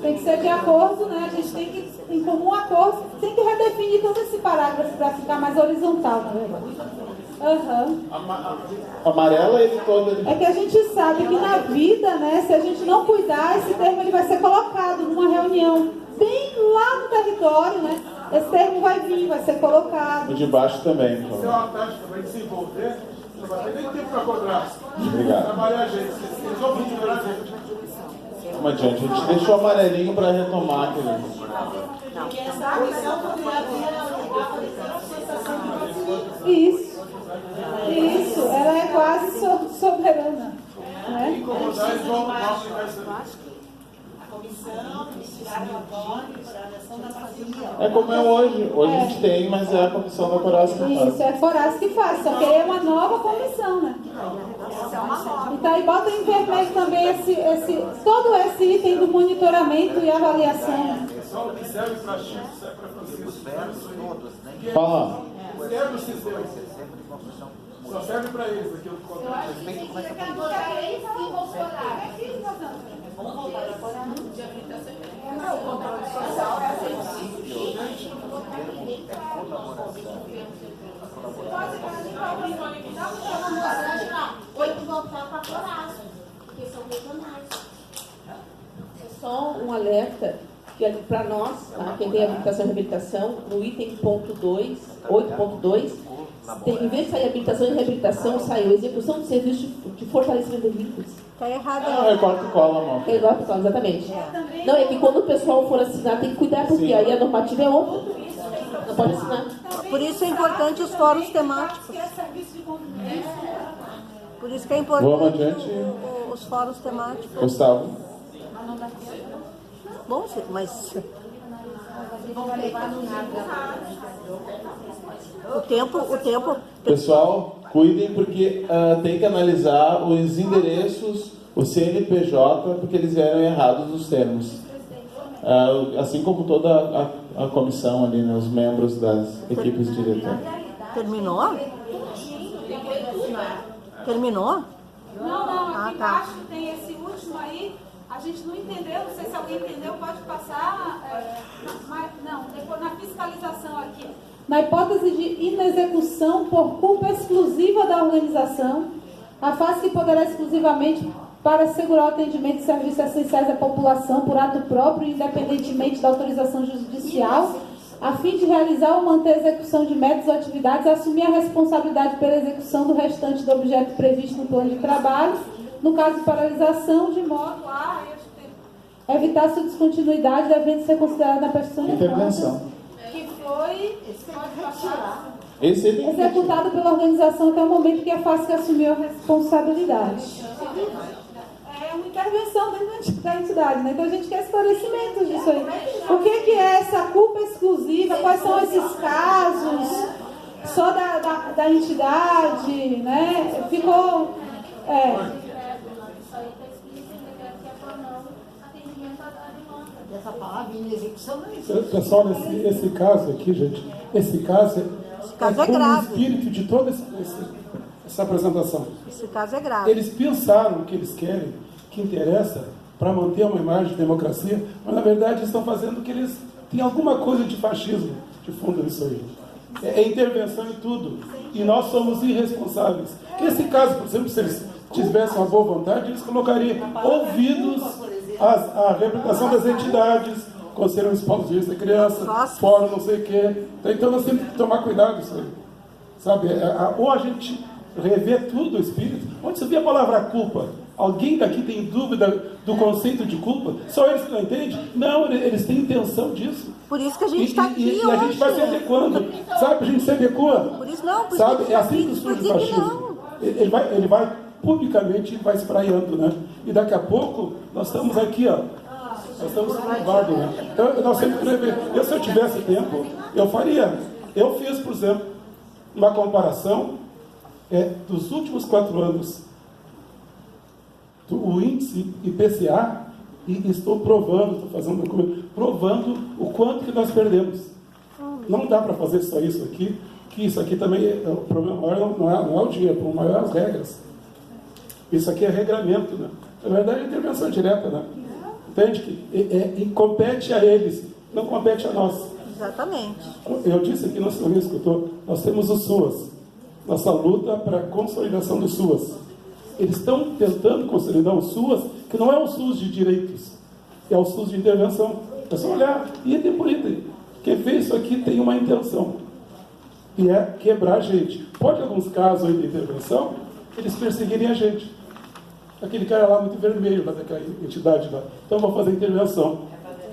Tem que ser de acordo, né? A gente tem que, em comum acordo, tem que redefinir todo esse parágrafo para ficar mais horizontal, na verdade. Amarela ele todo. É que a gente sabe que na vida, né, se a gente não cuidar, esse termo ele vai ser colocado numa reunião bem lá no território, né? Esse termo vai vir, vai ser colocado. O de baixo também. Isso é uma tática para desenvolver. Não vai ter nem tempo para cobrar. Obrigado. Trabalhar a gente. Eles vão melhorar a gente. Vamos adiante. A gente deixou o amarelinho para retomar aquele. Isso. Ela é quase soberana. Né? Incomodar, eles vão aplicar isso. comissão, tirar relatórios, são da parceria. É como é hoje. Hoje a gente tem, mas é a comissão da Coras que faz. Isso, é a Coras que faz, só que aí é uma nova comissão, né? Então aí bota em vermelho também todo esse item do monitoramento e avaliação. Só o que serve para Chico, serve para Francisco. Os verbos todos, né? Fala. Os verbos só serve para eles aquilo que Eu acho que tem que ser três e Bolsonaro. Vamos voltar agora de habilitação. O controle social é Tem que voltar para a Coras, porque são regionais. É só um alerta que para nós, tá? Quem tem habilitação e reabilitação, no item ponto 2, 8.2, em vez de sair habilitação e reabilitação, saiu execução de serviço de fortalecimento de vínculos. Está errado. Recorta e cola, amor. Recorta e cola, exatamente. Não, é que quando o pessoal for assinar, tem que cuidar, porque Sim. aí a normativa é outra. Não pode assinar. Por isso é importante os fóruns temáticos. Por isso que é importante Vamos adiante. os fóruns temáticos. Gustavo. Bom, mas o tempo. Pessoal, cuidem porque tem que analisar os endereços, o CNPJ, porque eles vieram errados nos termos. Assim como toda a comissão ali, né, os membros das equipes diretoras. Terminou? Terminou? Não, aqui tá. embaixo tem esse último aí, a gente não entendeu, não sei se alguém entendeu, pode passar, depois na fiscalização aqui. Na hipótese de inexecução por culpa exclusiva da organização, a FASC poderá exclusivamente para assegurar o atendimento de serviços essenciais à população por ato próprio, independentemente da autorização judicial, a fim de realizar ou manter a execução de metas ou atividades, assumir a responsabilidade pela execução do restante do objeto previsto no plano de trabalho, no caso de paralisação, de modo a evitar sua descontinuidade, devendo ser considerada na prestação de intervenção. contas, que foi executado pela organização até o momento que a FASC assumiu a responsabilidade. É uma intervenção dentro da entidade, né? Então a gente quer esclarecimentos disso aí. O que é essa culpa exclusiva? Quais são esses casos? Só da entidade, né? Ficou... Essa palavra inexecução não existe. Pessoal, esse caso aqui, gente, esse caso é grave. O espírito de toda essa apresentação. Esse caso é grave. Eles pensaram o que eles querem, que interessa para manter uma imagem de democracia, mas na verdade eles estão fazendo que eles têm alguma coisa de fascismo de fundo nisso aí. É intervenção em tudo. E nós somos irresponsáveis. Esse caso, por exemplo, se eles tivessem uma boa vontade, eles colocariam ouvidos à reabilitação das entidades, Conselho Municipal dos Direitos da Criança, fórum não sei o quê. Então nós temos que tomar cuidado com isso aí. Sabe? Ou a gente revê tudo o espírito. Onde você vê a palavra culpa? Alguém daqui tem dúvida do conceito de culpa? Só eles que não entendem? Não, eles têm intenção disso. Por isso que a gente está aqui e hoje. a gente vai se adequando. Sabe? A gente se adequa. Por isso não. Por sabe? isso É assim que surge o fascismo. Ele vai publicamente vai espraiando, né? E daqui a pouco nós estamos aqui, ó. Nós estamos curvados, né? Então, nós sempre prevemos. Se eu tivesse tempo, eu faria. Eu fiz, por exemplo, uma comparação dos últimos 4 anos o índice IPCA e estou fazendo um documento, provando o quanto que nós perdemos. Não dá para fazer só isso aqui, que isso aqui também, o problema maior não é o dinheiro, o problema maior é as regras. Isso aqui é regramento, né? Na verdade é intervenção direta, né? Entende? E compete a eles, não compete a nós. Exatamente. Eu disse aqui no seu escutou, nós temos os SUAS, nossa luta para a consolidação dos SUAS. Eles estão tentando consolidar o SUAS, que não é um SUS de direitos, é o SUS de intervenção. É só olhar, item por item. Quem fez isso aqui tem uma intenção, e é quebrar a gente. Pode, em alguns casos aí de intervenção, eles perseguirem a gente. Aquele cara lá muito vermelho, lá daquela entidade lá. Então, vou fazer intervenção.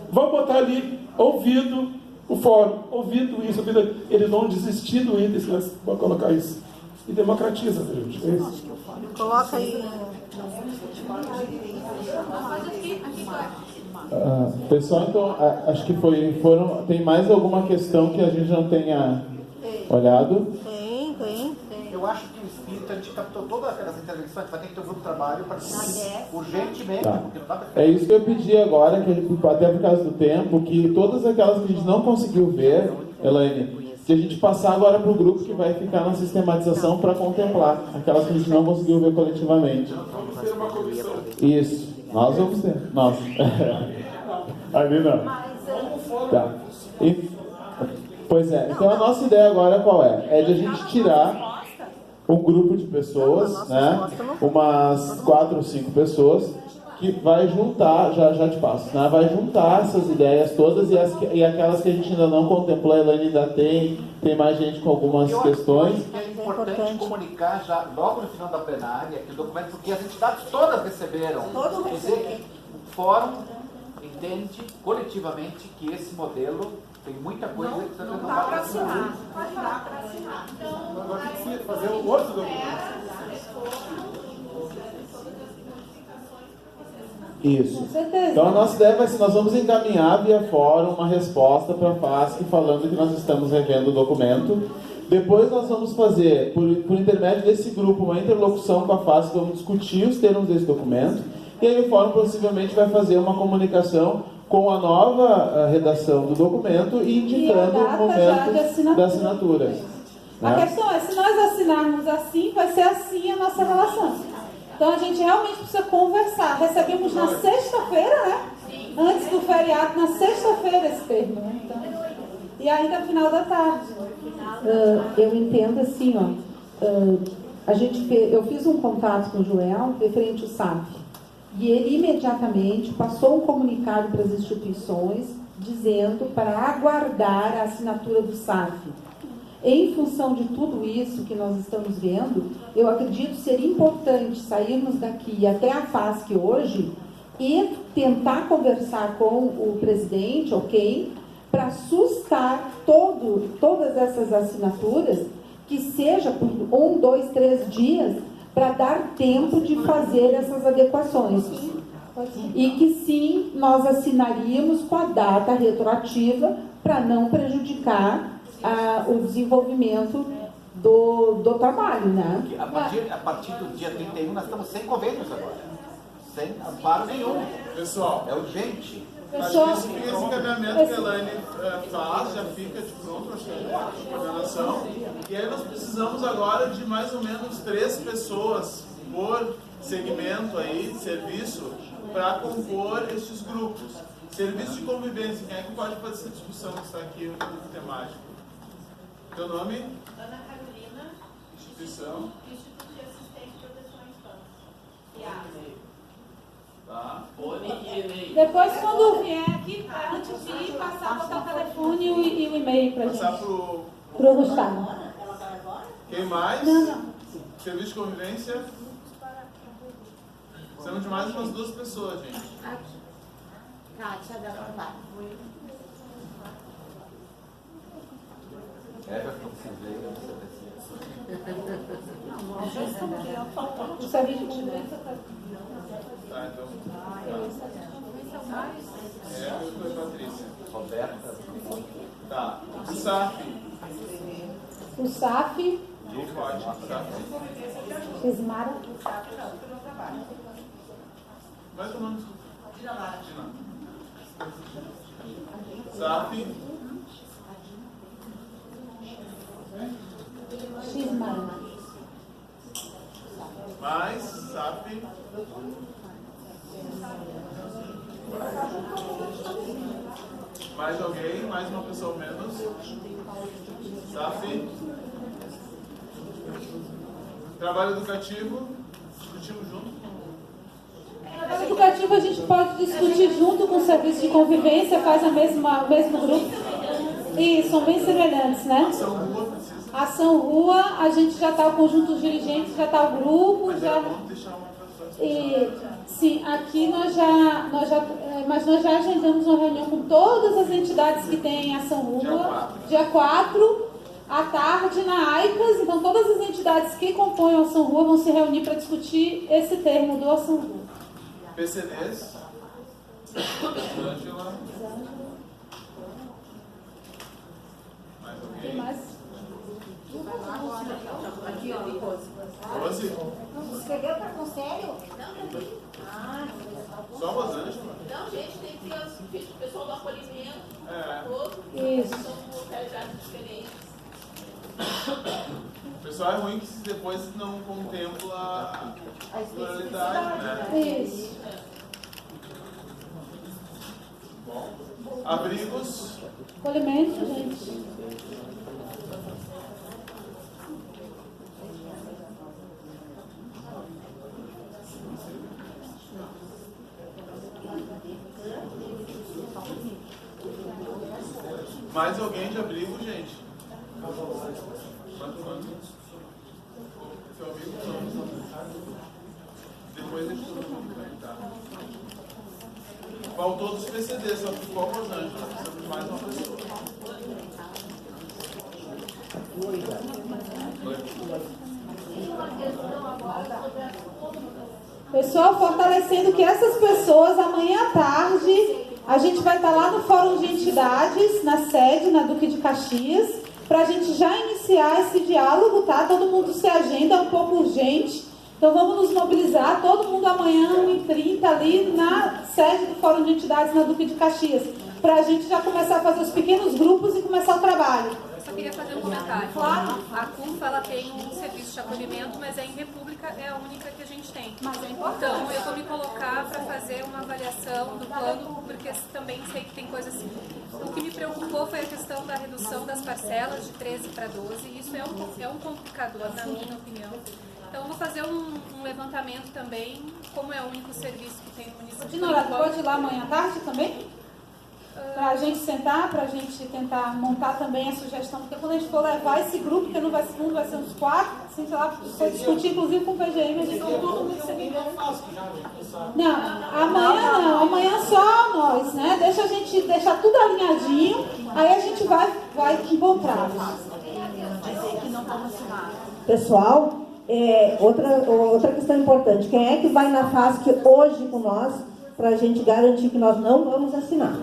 Vamos botar ali, ouvido, o fórum, ouvido isso, ouvido. Eles vão desistir do item se nós vamos colocar isso. e democratiza, gente. É isso. Coloca aí. Pessoal, então, acho que tem mais alguma questão que a gente não tenha olhado? Tem. Eu acho que o espírito, a gente captou todas aquelas intervenções, a gente vai ter que ter um grupo de trabalho para urgentemente, Tá. porque não dá para... É isso que eu pedi agora, que até por causa do tempo, que todas aquelas que a gente não conseguiu ver, Elaine, que a gente passar agora para o grupo que vai ficar na sistematização para contemplar aquelas que a gente não conseguiu ver coletivamente. Vamos ter uma comissão. Isso, nós vamos ter. Nós. Ali não. Tá. Pois é, então a nossa ideia agora qual é? É de a gente tirar um grupo de pessoas, né? Umas 4 ou 5 pessoas, que vai juntar, já te passo, né? Vai juntar essas ideias todas e aquelas que a gente ainda não contemplou, a Elaine ainda tem mais gente com algumas questões. Eu acho que é importante comunicar já logo no final da plenária que o documento, porque as entidades todas receberam. Quer dizer, o fórum entende coletivamente que esse modelo tem muita coisa que precisa não dá para assinar. Não dá para assinar. Agora tem que fazer o outro documento. Isso. Então a nossa ideia vai ser, nós vamos encaminhar via fórum uma resposta para a FASC falando que nós estamos revendo o documento. Depois nós vamos fazer, por intermédio desse grupo, uma interlocução com a FASC, vamos discutir os termos desse documento, e aí o fórum possivelmente vai fazer uma comunicação com a nova redação do documento e indicando o momento da assinatura. A questão é, se nós assinarmos assim, vai ser assim a nossa relação. Então a gente realmente precisa conversar. Recebemos na sexta-feira, né? Antes do feriado, na sexta-feira esse termo. Né? Então, e ainda no final da tarde. Eu entendo assim, ó. Eu fiz um contato com o Joel referente ao SAF. E ele imediatamente passou um comunicado para as instituições dizendo para aguardar a assinatura do SAF. Em função de tudo isso que nós estamos vendo, eu acredito ser importante sairmos daqui até a FASC hoje e tentar conversar com o presidente, ok, para sustar todas essas assinaturas, que seja por 1, 2, 3 dias, para dar tempo de fazer essas adequações. E que sim, nós assinaríamos com a data retroativa para não prejudicar o desenvolvimento do trabalho, né? A partir do dia 31 nós estamos sem convênios agora. Sem amparo nenhum. Pessoal, é urgente. Acho que esse encaminhamento que a Elaine faz já fica de pronto, acho que é de coordenação. E aí nós precisamos agora de mais ou menos 3 pessoas por segmento aí, serviço, para compor estes grupos. Serviço de convivência, quem é que pode fazer essa discussão que está aqui no grupo temático? Teu nome? Ana Carolina. Instituição? Instituto de Assistência e Proteção à Infância. Tá. Depois, quando vier aqui, antes de ir, passar, botar o telefone e o e-mail para a gente. Passar Pro Gustavo. Quem mais? Não. Serviço de convivência? Precisamos de mais umas 2 pessoas, gente. Kátia da Papai. Nós já estamos aqui, o serviço de convivência está. Tá, então. Eu sou a Patrícia. Roberta. Tá. O SAF. O SAF. Pode. Cismara. Mas o nome? SAF. Cismara. Mais SAF. Mais alguém? Mais uma pessoa ou menos? SAF. Trabalho educativo. Discutimos junto. Trabalho educativo a gente pode discutir junto com o serviço de convivência, faz o mesmo grupo. E são bem semelhantes, né? Ação Rua precisa. Ação Rua, a gente já está, o conjunto dos dirigentes, já está o grupo, já. E sim, aqui nós já agendamos uma reunião com todas as entidades que têm Ação Rua, dia 4, à tarde na AICAS. Então, todas as entidades que compõem a Ação Rua vão se reunir para discutir esse termo do Ação Rua. PCDs? Ângela? Mais alguém? Tem mais? Aqui, ó. Rose? Escreveu para conselho? Não. Ah, só Rosângela? Não, gente, tem que ter o pessoal do acolhimento, todos. Isso. São localidades diferentes. O pessoal é ruim que depois não contempla a pluralidade, né? Isso. Bom. Abrigos? Acolhimento, gente. Mais alguém de abrigo, gente? Quanto? Seu amigo não. Depois deixa todo mundo comentar. Faltou dos PCD, só ficou a Rosângela. Precisamos de mais uma pessoa. Pessoal, fortalecendo que essas pessoas, amanhã à tarde, a gente vai estar lá no Fórum de Entidades, na sede, na Duque de Caxias, para a gente já iniciar esse diálogo, tá? Todo mundo se agenda, é um pouco urgente. Então vamos nos mobilizar, todo mundo amanhã, 1h30, ali na sede do Fórum de Entidades, na Duque de Caxias, para a gente já começar a fazer os pequenos grupos e começar o trabalho. Eu só queria fazer um comentário. Claro. A CUFA, ela tem um serviço de acolhimento, mas em República é a única que a gente tem. Mas é importante. Então, eu vou me colocar para fazer uma avaliação do plano, porque também sei que tem coisas... O que me preocupou foi a questão da redução das parcelas de 13 para 12. Isso é um complicador, na minha opinião. Então, eu vou fazer um levantamento também, como é o único serviço que tem no município. Dinora, pode ir lá amanhã à tarde também? Para a gente sentar, para a gente tentar montar também a sugestão, porque quando a gente for levar esse grupo, que não vai ser um, vai ser uns 4, assim, sei lá, foi discutir inclusive com o PGM, a gente tem todo mundo semelhante. Não, amanhã não, amanhã só nós, né? Deixa a gente deixar tudo alinhadinho, aí a gente vai encontrar. Pessoal, outra questão importante, quem é que vai na FASC hoje com nós para a gente garantir que nós não vamos assinar?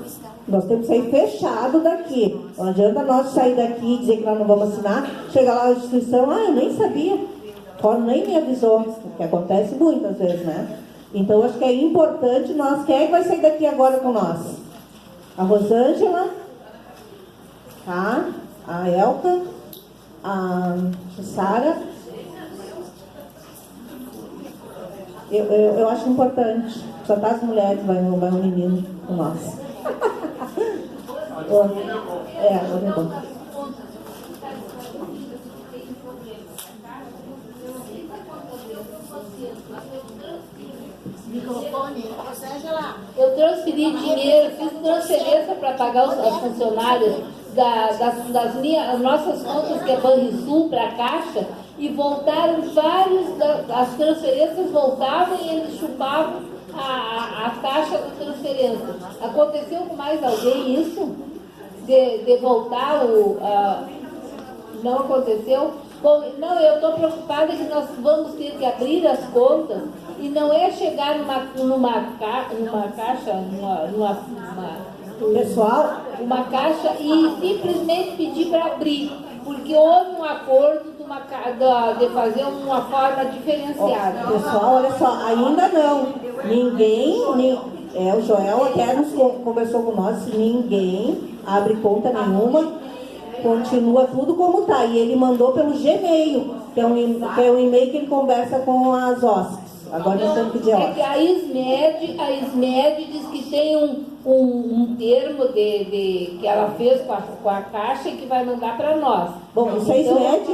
Nós temos que sair fechado daqui. Não adianta nós sair daqui e dizer que nós não vamos assinar, chegar lá na instituição, eu nem sabia, o fórum nem me avisou, o que acontece muitas vezes, né? Então, acho que é importante nós, quem é que vai sair daqui agora com nós? A Rosângela, tá? A Elka, a Sara. Eu acho importante. Só tá as mulheres, vai um menino com nós. É bom. Microfone, Rosângela. Eu transferi dinheiro, fiz transferência para pagar as funcionárias das nossas contas, que é Banrisul, para a Caixa, e voltaram as transferências voltavam e eles chupavam a taxa da transferência. Aconteceu com mais alguém isso? De voltar não aconteceu? Bom, não, eu estou preocupada que nós vamos ter que abrir as contas e não é chegar numa caixa, pessoal, uma caixa e simplesmente pedir para abrir, porque houve um acordo de fazer uma forma diferenciada. Pessoal, olha só, ainda não. O Joel até nos conversou com nós, ninguém abre conta nenhuma. Continua tudo como está. E ele mandou pelo Gmail, que é um e-mail que ele conversa com as hóspedes. Agora nós temos que pedir hóspedes. É que a SMED diz que tem um termo que ela fez com a Caixa e que vai mandar para nós. Bom, isso é SMED?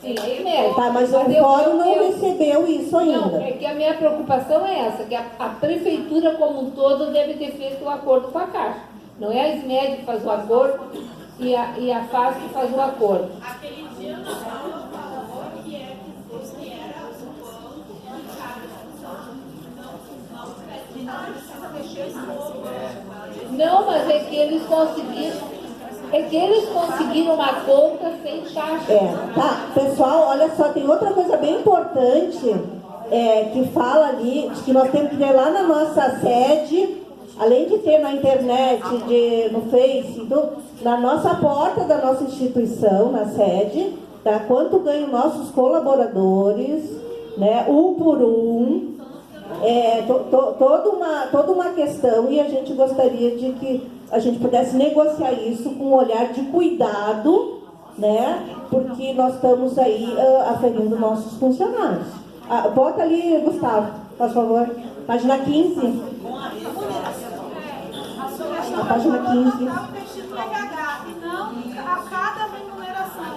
Sim, é SMED. Tá, mas o fórum não recebeu isso ainda. Não, é que a minha preocupação é essa, que a prefeitura como um todo deve ter feito um acordo com a Caixa. Não é a SMED que faz o acordo e a FASC que faz o acordo. Aquele dia nós falamos que era o banco Não, mas é que eles conseguiram. É que eles conseguiram uma conta sem taxa. Tá. Pessoal, olha só, tem outra coisa bem importante que fala ali, de que nós temos que ter lá na nossa sede, além de ter na internet, no Face, na nossa porta da nossa instituição, na sede, tá? Quanto ganham nossos colaboradores, né? Um por um. Toda uma questão, e a gente gostaria de que a gente pudesse negociar isso com um olhar de cuidado, né? Porque nós estamos aí aferindo nossos funcionários. Bota ali, Gustavo, por favor, página 15. A página 15. E não a cada remuneração.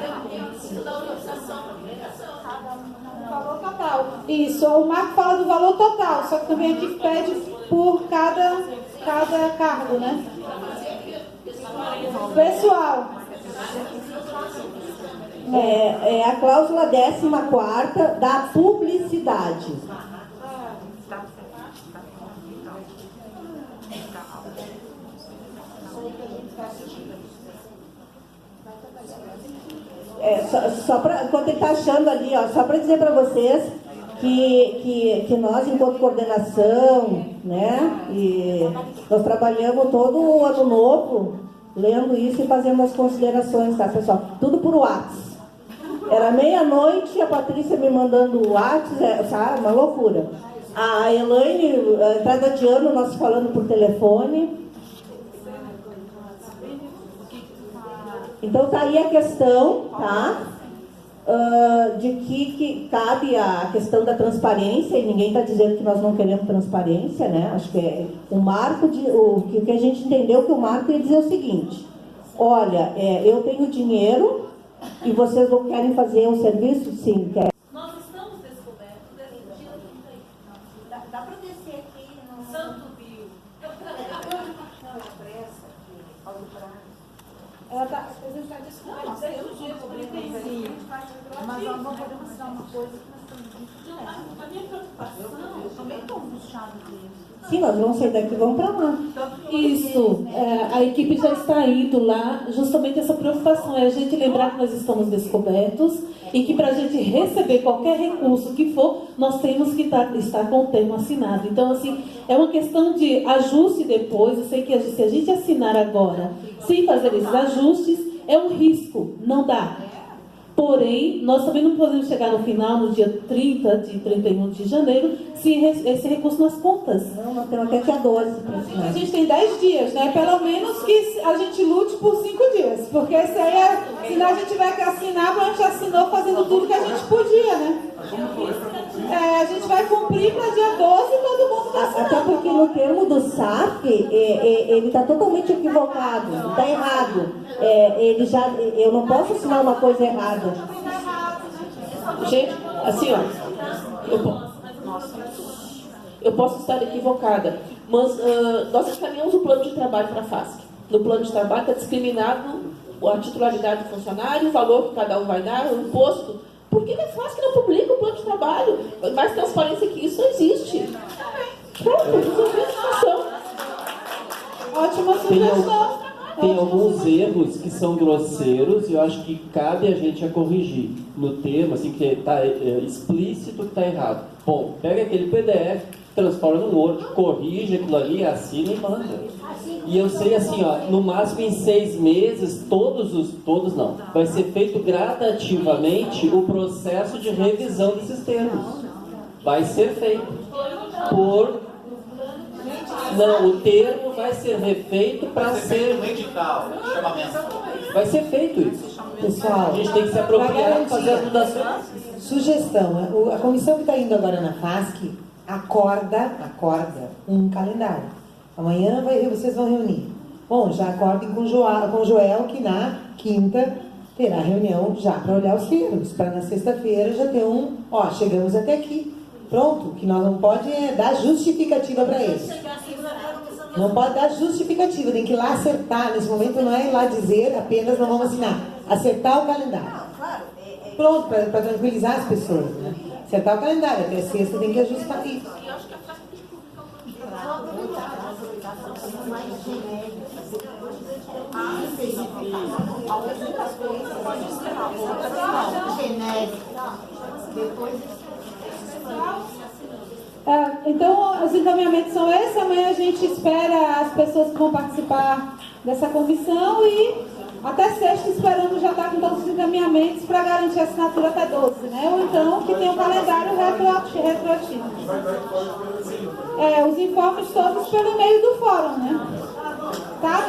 O valor total. Isso, o Marco fala do valor total, só que também aqui pede por cada cargo, né? Pessoal. É a cláusula 14ª da publicidade. Só para, enquanto ele está achando ali, ó, só para dizer para vocês que nós, enquanto coordenação, né, e nós trabalhamos todo o ano novo lendo isso e fazendo as considerações, tá, pessoal? Tudo por WhatsApp. Era meia-noite, a Patrícia me mandando o WhatsApp, sabe, uma loucura. A Elaine, a entrada de ano, nós falando por telefone. Então tá aí a questão, tá? De que cabe a questão da transparência, e ninguém está dizendo que nós não queremos transparência, né? Acho que é o marco, o que a gente entendeu que o marco ia dizer o seguinte: olha, eu tenho dinheiro e vocês não querem fazer um serviço? Sim, quer. Nós estamos descobertos desde o dia 30. Dá para descer aqui no Santo Rio. Não, é pressa, olha o prazo. Ela está descoberta desde o dia 35. Mas nós não podemos dar uma coisa que nós estamos muito. A minha preocupação, eu também estou angustiada disso. Sim, nós vamos sair daqui e vamos para lá. Isso, a equipe já está indo lá, justamente essa preocupação é a gente lembrar que nós estamos descobertos e que para a gente receber qualquer recurso que for, nós temos que estar com o termo assinado. Então, assim, é uma questão de ajuste depois. Eu sei que se a gente assinar agora, sem fazer esses ajustes, é um risco, não dá. Porém, nós também não podemos chegar no final, no dia 30 de 31 de janeiro, sem esse recurso nas contas. Não, nós temos até dia 12 para assinar. A gente tem 10 dias, né? Pelo menos que a gente lute por 5 dias. Porque se a gente tiver que assinar, a gente assinou fazendo tudo que a gente podia, né? A gente vai cumprir para dia 12 e todo mundo vai assinar. Até porque no termo do SAF, ele está totalmente equivocado, está errado. Eu não posso assinar uma coisa errada. Gente, assim, ó, eu posso estar equivocada, mas nós encaminhamos o plano de trabalho para a FASC. No plano de trabalho está discriminado a titularidade do funcionário, o valor que cada um vai dar, o imposto. Por que a FASC não publica o plano de trabalho? Mais transparência que isso não existe. Pronto, resolveu a situação. Ótima sugestão. Tem alguns erros que são grosseiros e eu acho que cabe a gente a corrigir no termo, assim, que está explícito que está errado. Bom, pega aquele PDF, transforma no Word, corrige aquilo ali, assina e manda. E eu sei assim, ó, no máximo em 6 meses, todos não, vai ser feito gradativamente o processo de revisão desses termos. Vai ser feito Não, o termo vai ser refeito para ser um edital, chamamento. Vai ser feito isso. Pessoal, a gente tem que se apropriar e fazer as mudanças. Sugestão, a comissão que está indo agora na FASC acorda um calendário. Amanhã vocês vão reunir. Bom, já acordem com o Joel, que na quinta terá reunião já para olhar os termos, para na sexta-feira já ter chegamos até aqui. Pronto, que nós não pode dar justificativa para eles. Não pode dar justificativa, tem que ir lá acertar. Nesse momento não é ir lá dizer apenas não vamos assinar. Acertar o calendário. Pronto, para tranquilizar as pessoas, né? Acertar o calendário, até sexta tem que ajustar isso. mais genéricas. Algumas coisas pode esperar, outras não. Genéricas. Depois. Então, os encaminhamentos são esses. Amanhã a gente espera as pessoas que vão participar dessa comissão e até sexta esperamos já estar com todos os encaminhamentos para garantir a assinatura até 12, né? Ou então que tenha um calendário retroativo. Os informes todos pelo e-mail do fórum, né? Tá?